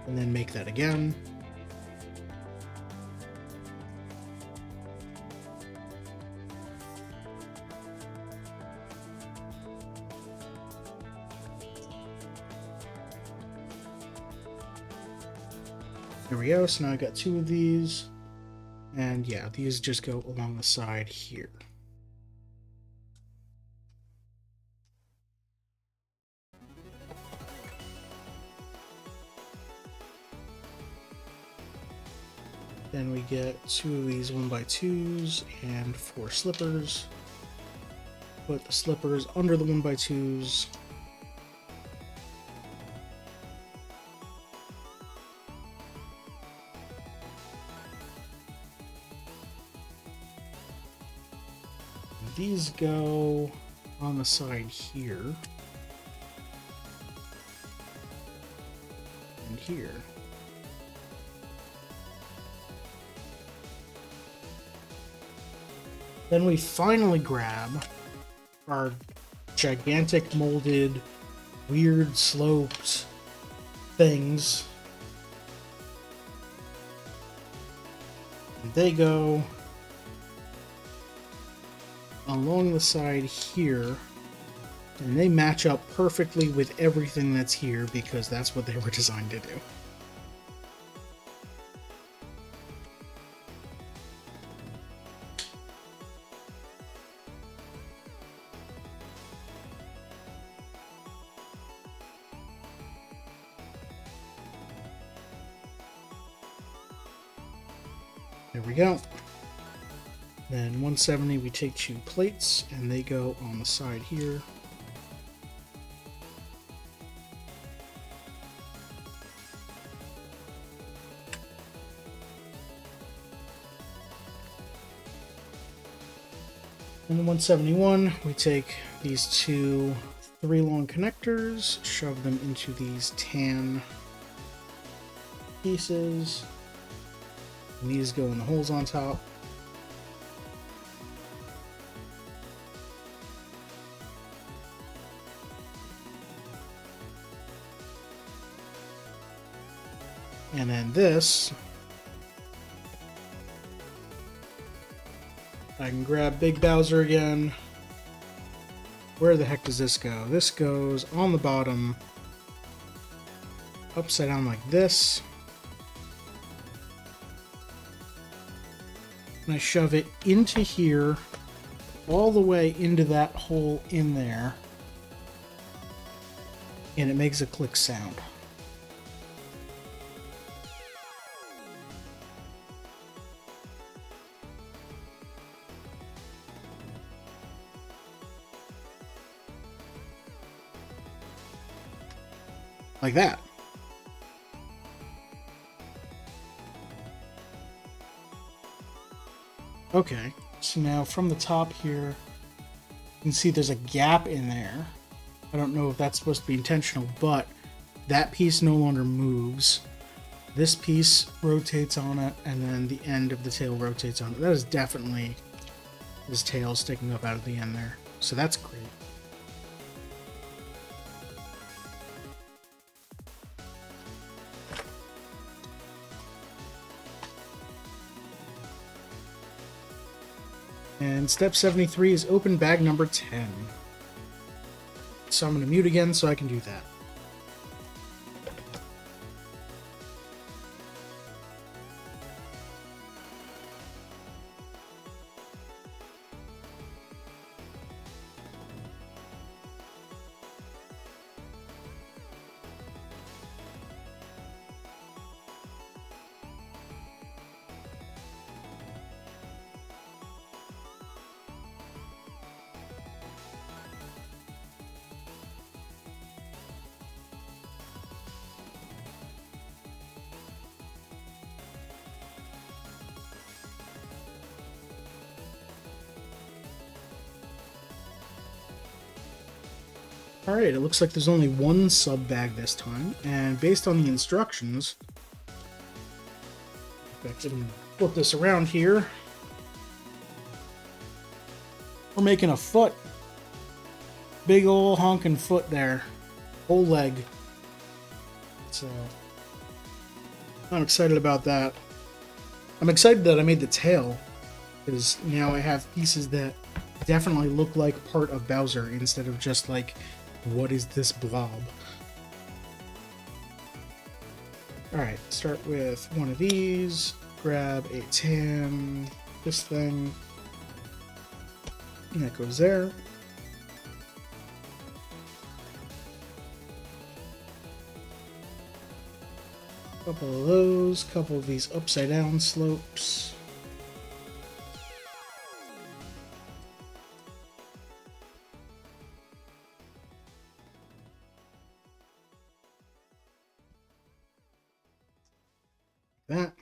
and then make that again. There we go, so now I got 2 of these, and yeah, these just go along the side here. Then we get 2 of these 1x2s and 4 slippers. Put the slippers under the 1x2s. These go on the side here and here. Then we finally grab our gigantic molded, weird sloped things. And they go along the side here, and they match up perfectly with everything that's here because that's what they were designed to do. There we go. Then 170, we take 2 plates, and they go on the side here. And then 171, we take these 2 3-long connectors, shove them into these tan pieces, and these go in the holes on top. And then this, I can grab Big Bowser again. Where the heck does this go? This goes on the bottom, upside down like this. And I shove it into here, all the way into that hole in there. And it makes a click sound. Like that. Okay, so now from the top here, you can see there's a gap in there. I don't know if that's supposed to be intentional, but that piece no longer moves. This piece rotates on it, and then the end of the tail rotates on it. That is definitely his tail sticking up out of the end there. So that's great. And step 73 is open bag number 10. So I'm going to mute again so I can do that. Alright, it looks like there's only one sub bag this time, and based on the instructions, if I can flip this around here, we're making a foot. Big ol' honkin' foot there. Whole leg. So, I'm excited about that. I'm excited that I made the tail, because now I have pieces that definitely look like part of Bowser instead of just like, what is this blob? Alright, start with one of these, grab a tan, this thing, and that goes there. Couple of those, couple of these upside down slopes. That.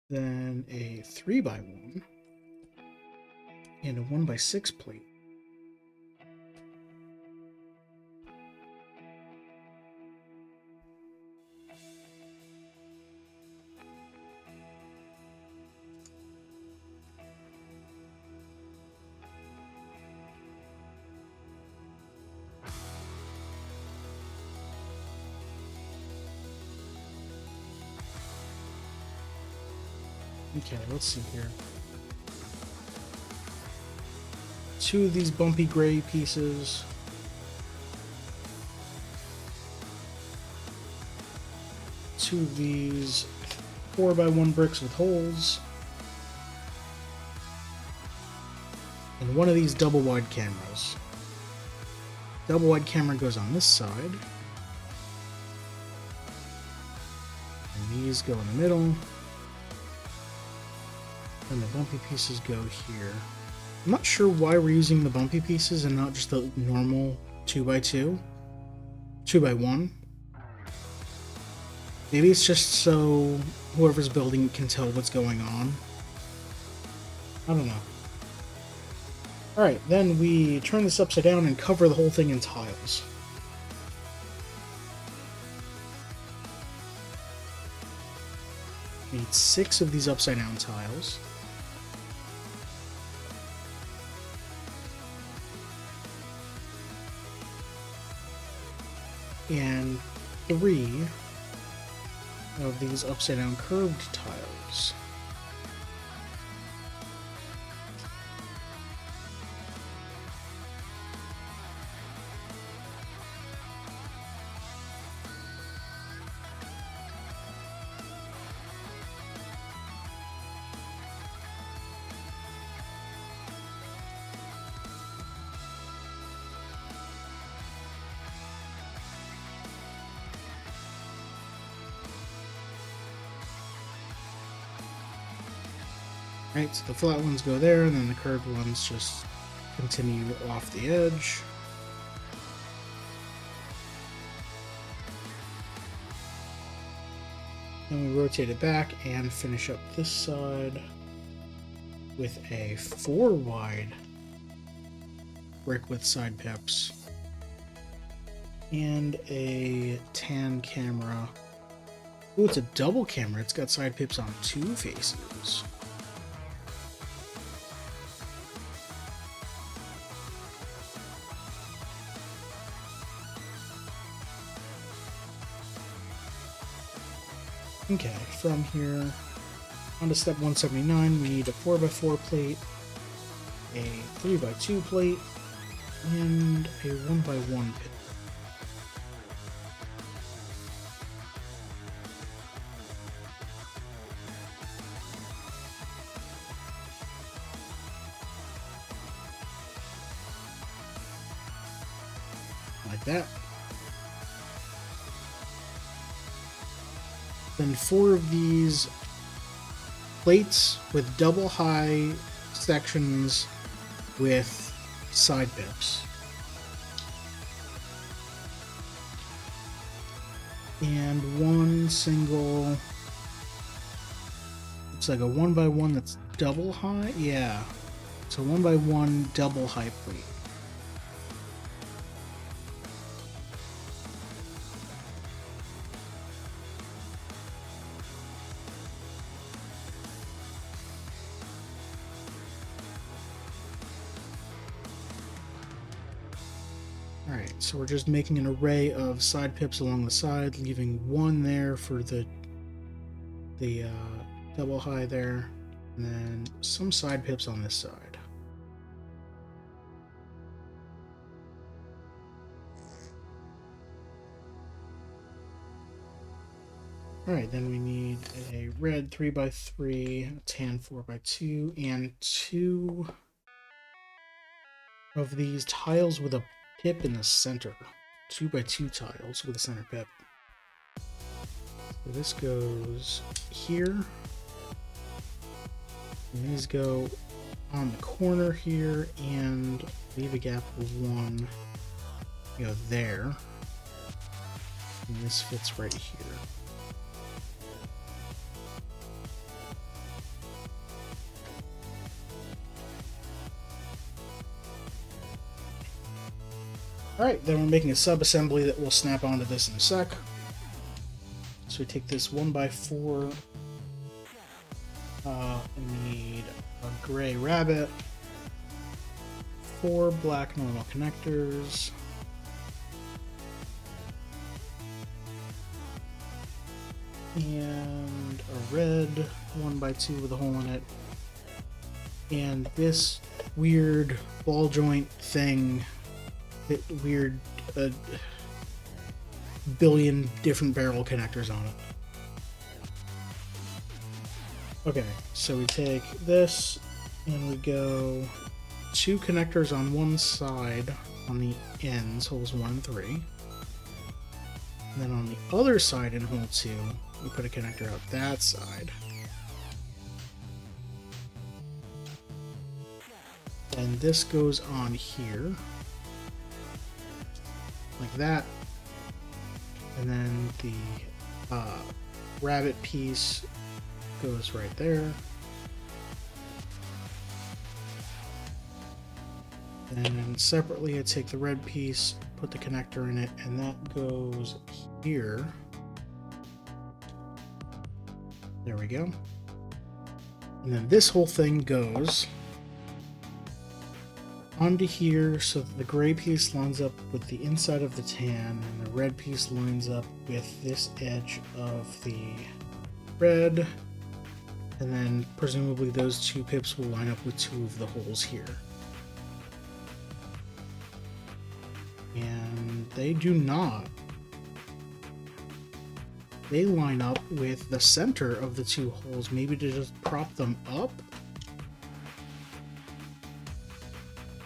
Then a 3x1 and a 1x6 plate. Okay, let's see here. 2 of these bumpy gray pieces. Two of these 4x1 bricks with holes. And one of these double wide cameras. Double wide camera goes on this side. And these go in the middle. And the bumpy pieces go here. I'm not sure why we're using the bumpy pieces and not just the normal 2x2. 2x1. Maybe it's just so whoever's building can tell what's going on. I don't know. Alright, then we turn this upside down and cover the whole thing in tiles. We need 6 of these upside down tiles. And 3 of these upside down curved tiles. Right, so the flat ones go there, and then the curved ones just continue off the edge. Then we rotate it back and finish up this side with a 4-wide brick with side pips and a tan camera. Ooh, it's a double camera. It's got side pips on 2 faces. Okay, from here on to step 179, we need a 4x4 plate, a 3x2 plate, and a 1x1 pit. Like that. Then 4 of these plates with double high sections with side pips. And 1 single, it's like a 1x1 that's double high? Yeah. It's a 1x1 double high plate. Alright, so we're just making an array of side pips along the side, leaving one there for the double high there, and then some side pips on this side. Alright, then we need a red 3x3, a tan 4x2, and 2 of these tiles with a pip in the center. 2x2 tiles with a center pip. So this goes here. And these go on the corner here and leave a gap of 1. Go there. And this fits right here. Alright, then we're making a sub-assembly that will snap onto this in a sec. So we take this 1x4, we need a gray rabbit, 4 black normal connectors, and a red 1x2 with a hole in it, and this weird ball joint thing, weird billion different barrel connectors on it. Okay, so we take this and we go 2 connectors on one side on the ends, holes 1 and 3. And then on the other side in hole 2, we put a connector out that side. And this goes on here. Like that, and then the rabbit piece goes right there, and then separately I take the red piece, put the connector in it, and that goes here. There we go. And then this whole thing goes onto here, so that the gray piece lines up with the inside of the tan, and the red piece lines up with this edge of the red, and then presumably those 2 pips will line up with 2 of the holes here. And they do not. They line up with the center of the 2 holes, maybe to just prop them up?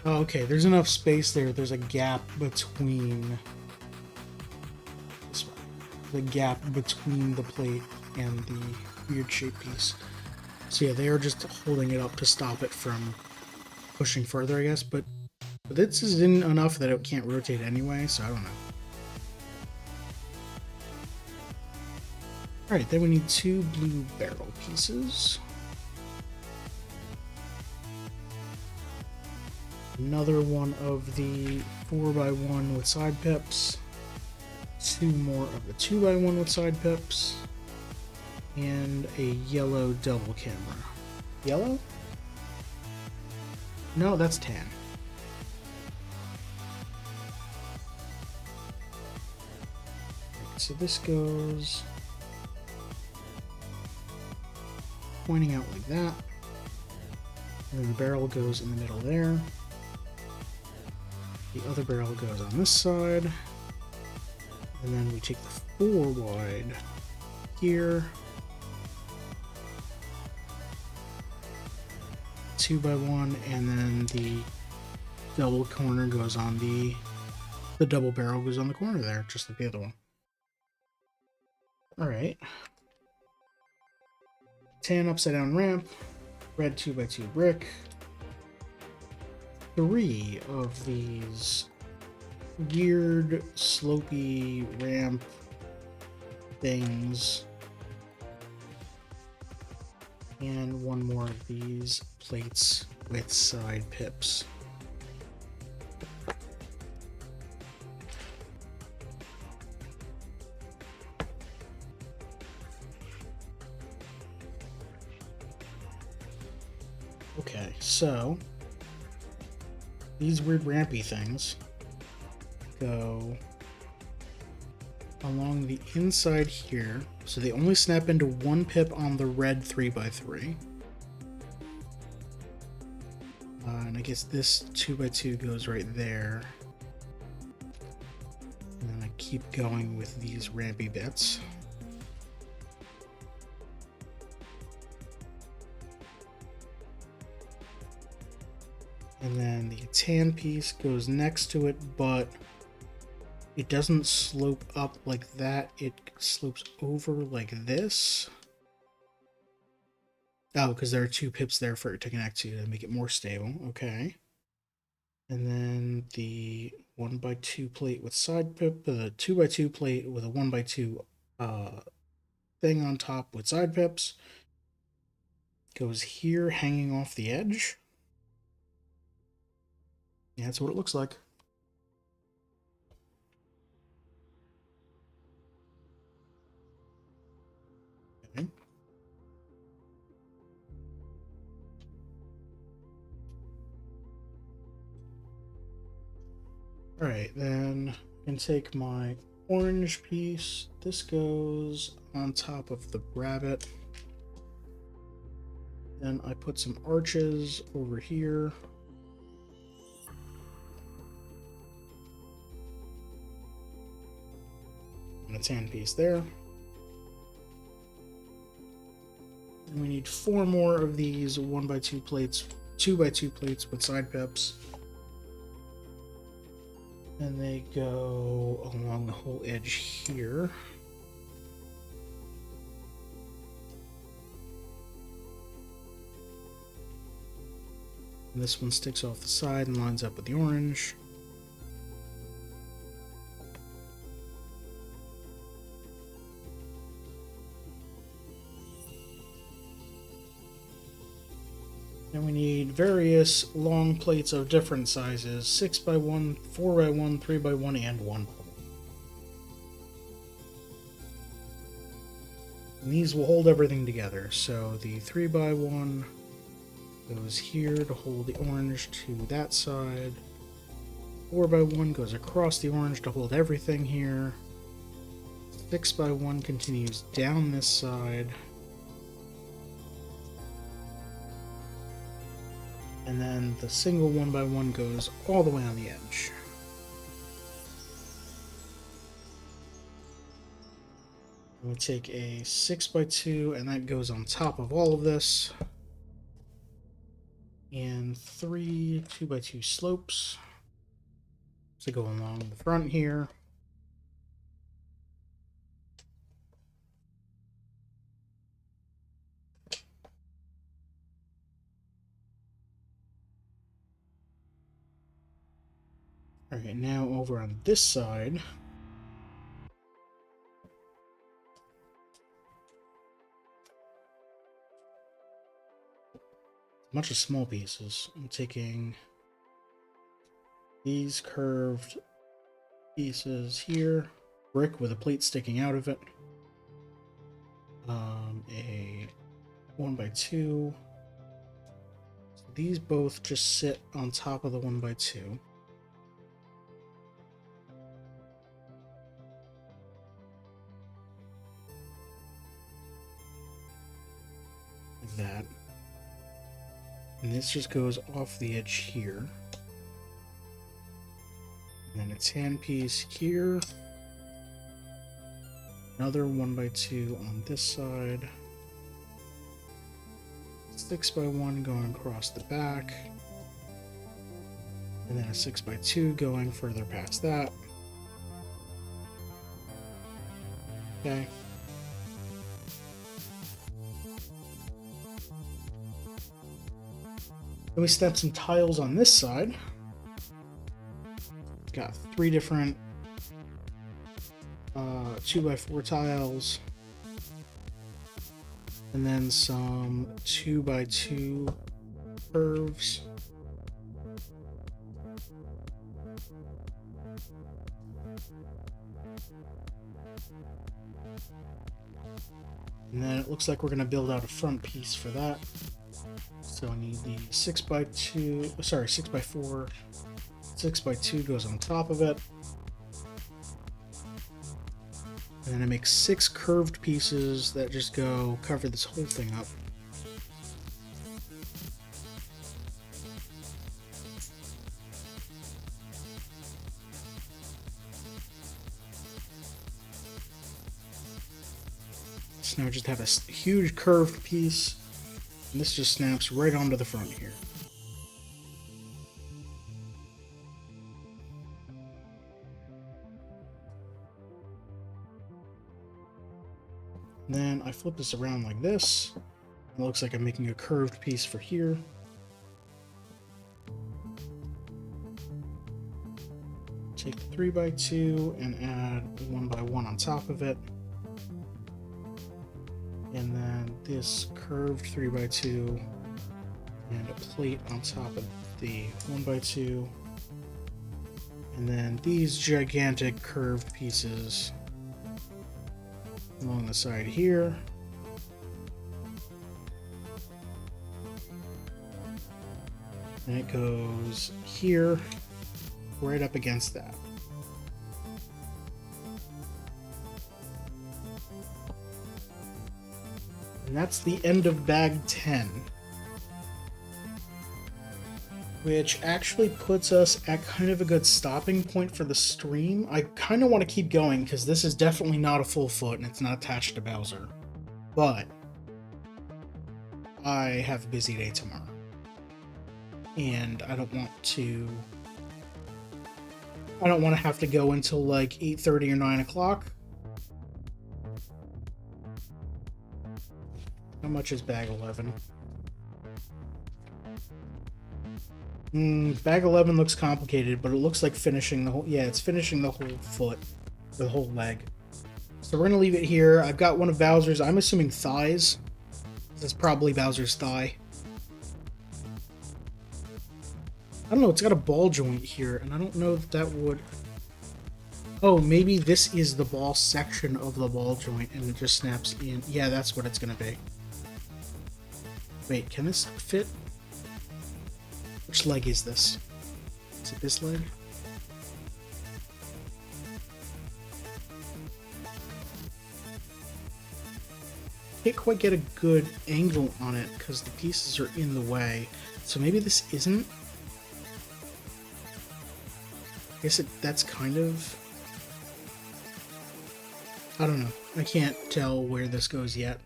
Oh, okay, there's enough space there. There's a gap between the plate and the weird shaped piece. So yeah, they are just holding it up to stop it from pushing further, I guess. But this isn't enough that it can't rotate anyway, so I don't know. Alright, then we need 2 blue barrel pieces. Another one of the 4x1 with side pips, 2 more of the 2x1 with side pips, and a yellow double camera. Yellow? No, that's tan. So this goes pointing out like that, and then the barrel goes in the middle there. The other barrel goes on this side, and then we take the 4 wide here, 2x1, and then the double corner goes on the double barrel goes on the corner there, just like the other one. Alright. Tan upside down ramp, red 2x2 brick, 3 of these weird slopey ramp things, and 1 more of these plates with side pips. Okay, so these weird rampy things go along the inside here. So they only snap into one pip on the red 3x3. And I guess this 2x2 goes right there. And then I keep going with these rampy bits. And then the tan piece goes next to it, but it doesn't slope up like that. It slopes over like this. Oh, because there are two pips there for it to connect to make it more stable. Okay. And then the 1x2 plate with side pip, the 2x2 plate with a 1x2 thing on top with side pips goes here, hanging off the edge. Yeah, that's what it looks like. Okay. Alright, then I can take my orange piece. This goes on top of the rabbit. Then I put some arches over here. And a tan piece there. And we need 4 more of these 1x2 plates, 2x2 plates with side pips. And they go along the whole edge here. And this one sticks off the side and lines up with the orange. And we need various long plates of different sizes, 6x1, 4x1, 3x1, and 1x1. And these will hold everything together. So the 3x1 goes here to hold the orange to that side. 4x1 goes across the orange to hold everything here. 6x1 continues down this side. And then the single 1x1 goes all the way on the edge. And we take a 6x2 and that goes on top of all of this. And 3 2x2 slopes to go along the front here. Alright, now over on this side, a bunch of small pieces. I'm taking these curved pieces here, brick with a plate sticking out of it, a 1x2. So these both just sit on top of the 1x2. Like that. And this just goes off the edge here. And then a tan piece here. Another 1x2 on this side. 6x1 going across the back. And then a 6x2 going further past that. Okay. Then we snap some tiles on this side. Got 3 different 2x4 tiles. And then some 2x2 curves. And then it looks like we're going to build out a front piece for that. So I need the 6x2, sorry, 6x4. 6x2 goes on top of it. And then I make 6 curved pieces that just go cover this whole thing up. So now I just have a huge curved piece, and this just snaps right onto the front here. And then I flip this around like this. It looks like I'm making a curved piece for here. Take the 3x2 and add 1x1 on top of it. And then this curved 3x2 and a plate on top of the 1x2. And then these gigantic curved pieces along the side here. And it goes here, right up against that. And that's the end of bag 10. Which actually puts us at kind of a good stopping point for the stream. I kind of want to keep going because this is definitely not a full foot and it's not attached to Bowser. But I have a busy day tomorrow. And I don't want to have to go until like 8:30 or 9 o'clock. How much is bag 11? Bag 11 looks complicated, but it looks like finishing the whole... Yeah, it's finishing the whole foot, the whole leg. So we're going to leave it here. I've got one of Bowser's, I'm assuming thighs. That's probably Bowser's thigh. I don't know, it's got a ball joint here, and I don't know if that would... Oh, maybe this is the ball section of the ball joint, and it just snaps in. Yeah, that's what it's going to be. Wait, can this fit? Which leg is this? Is it this leg? Can't quite get a good angle on it because the pieces are in the way. So maybe this isn't? I guess that's kind of... I don't know. I can't tell where this goes yet.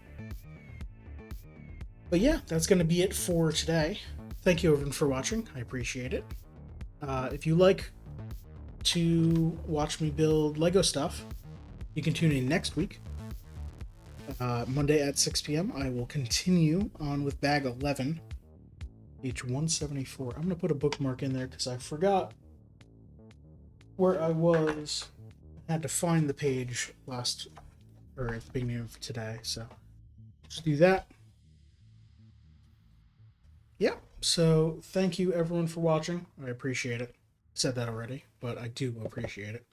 But yeah, that's going to be it for today. Thank you everyone for watching. I appreciate it. If you like to watch me build Lego stuff, you can tune in next week. Monday at 6 p.m. I will continue on with bag 11, page 174. I'm going to put a bookmark in there because I forgot where I was. I had to find the page at the beginning of today, so just do that. Yeah, so thank you everyone for watching. I appreciate it. I said that already, but I do appreciate it.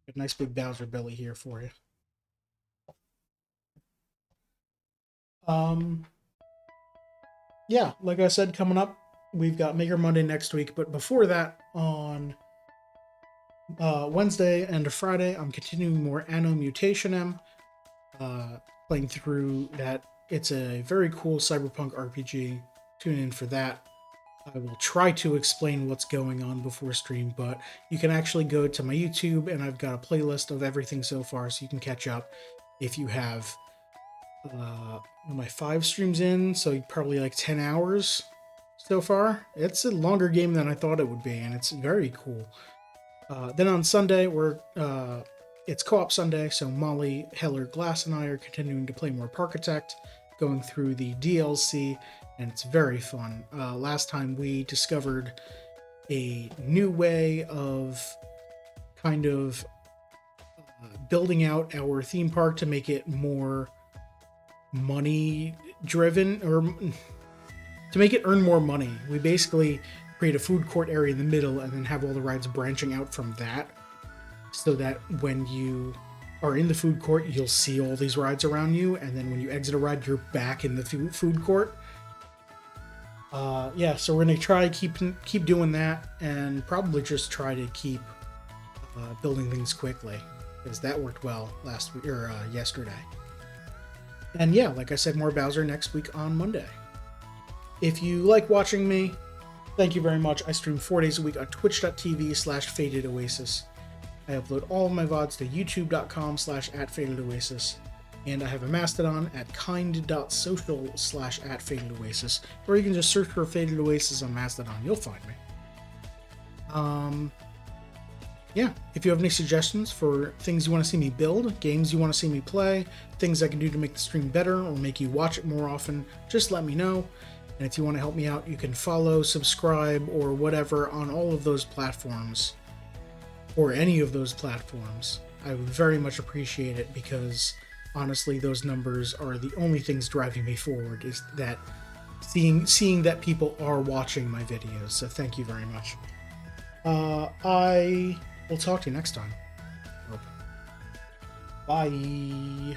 A nice big Bowser belly here for you. Yeah, like I said, coming up, we've got Maker Monday next week, but before that, on Wednesday and Friday, I'm continuing more Anno Mutationem, playing through that. It's a very cool cyberpunk RPG. Tune in for that. I will try to explain what's going on before stream, but you can actually go to my YouTube, and I've got a playlist of everything so far, so you can catch up if you have my 5 streams in, so probably like 10 hours so far. It's a longer game than I thought it would be, and it's very cool. Then on Sunday, it's Co-op Sunday, so Molly, Heller, Glass, and I are continuing to play more Parkitect, going through the DLC, and it's very fun. Last time we discovered a new way of kind of building out our theme park to make it more money-driven, or to make it earn more money. We basically create a food court area in the middle and then have all the rides branching out from that, so that when you are in the food court, you'll see all these rides around you, and then when you exit a ride, you're back in the food court. Yeah, so we're gonna try keep doing that, and probably just try to keep building things quickly. because that worked well last week or yesterday. And yeah, like I said, more Bowser next week on Monday. If you like watching me, thank you very much. I stream 4 days a week on twitch.tv/fadedoasis. I upload all of my VODs to youtube.com/@fadedoasis. And I have a Mastodon at kind.social/@fadedoasis, or you can just search for Faded Oasis on Mastodon. You'll find me. Yeah, if you have any suggestions for things you want to see me build, games you want to see me play, things I can do to make the stream better or make you watch it more often, just let me know. And if you want to help me out, you can follow, subscribe, or whatever on all of those platforms, or any of those platforms. I would very much appreciate it, because honestly, those numbers are the only things driving me forward, is that seeing that people are watching my videos. So thank you very much. I will talk to you next time. Bye.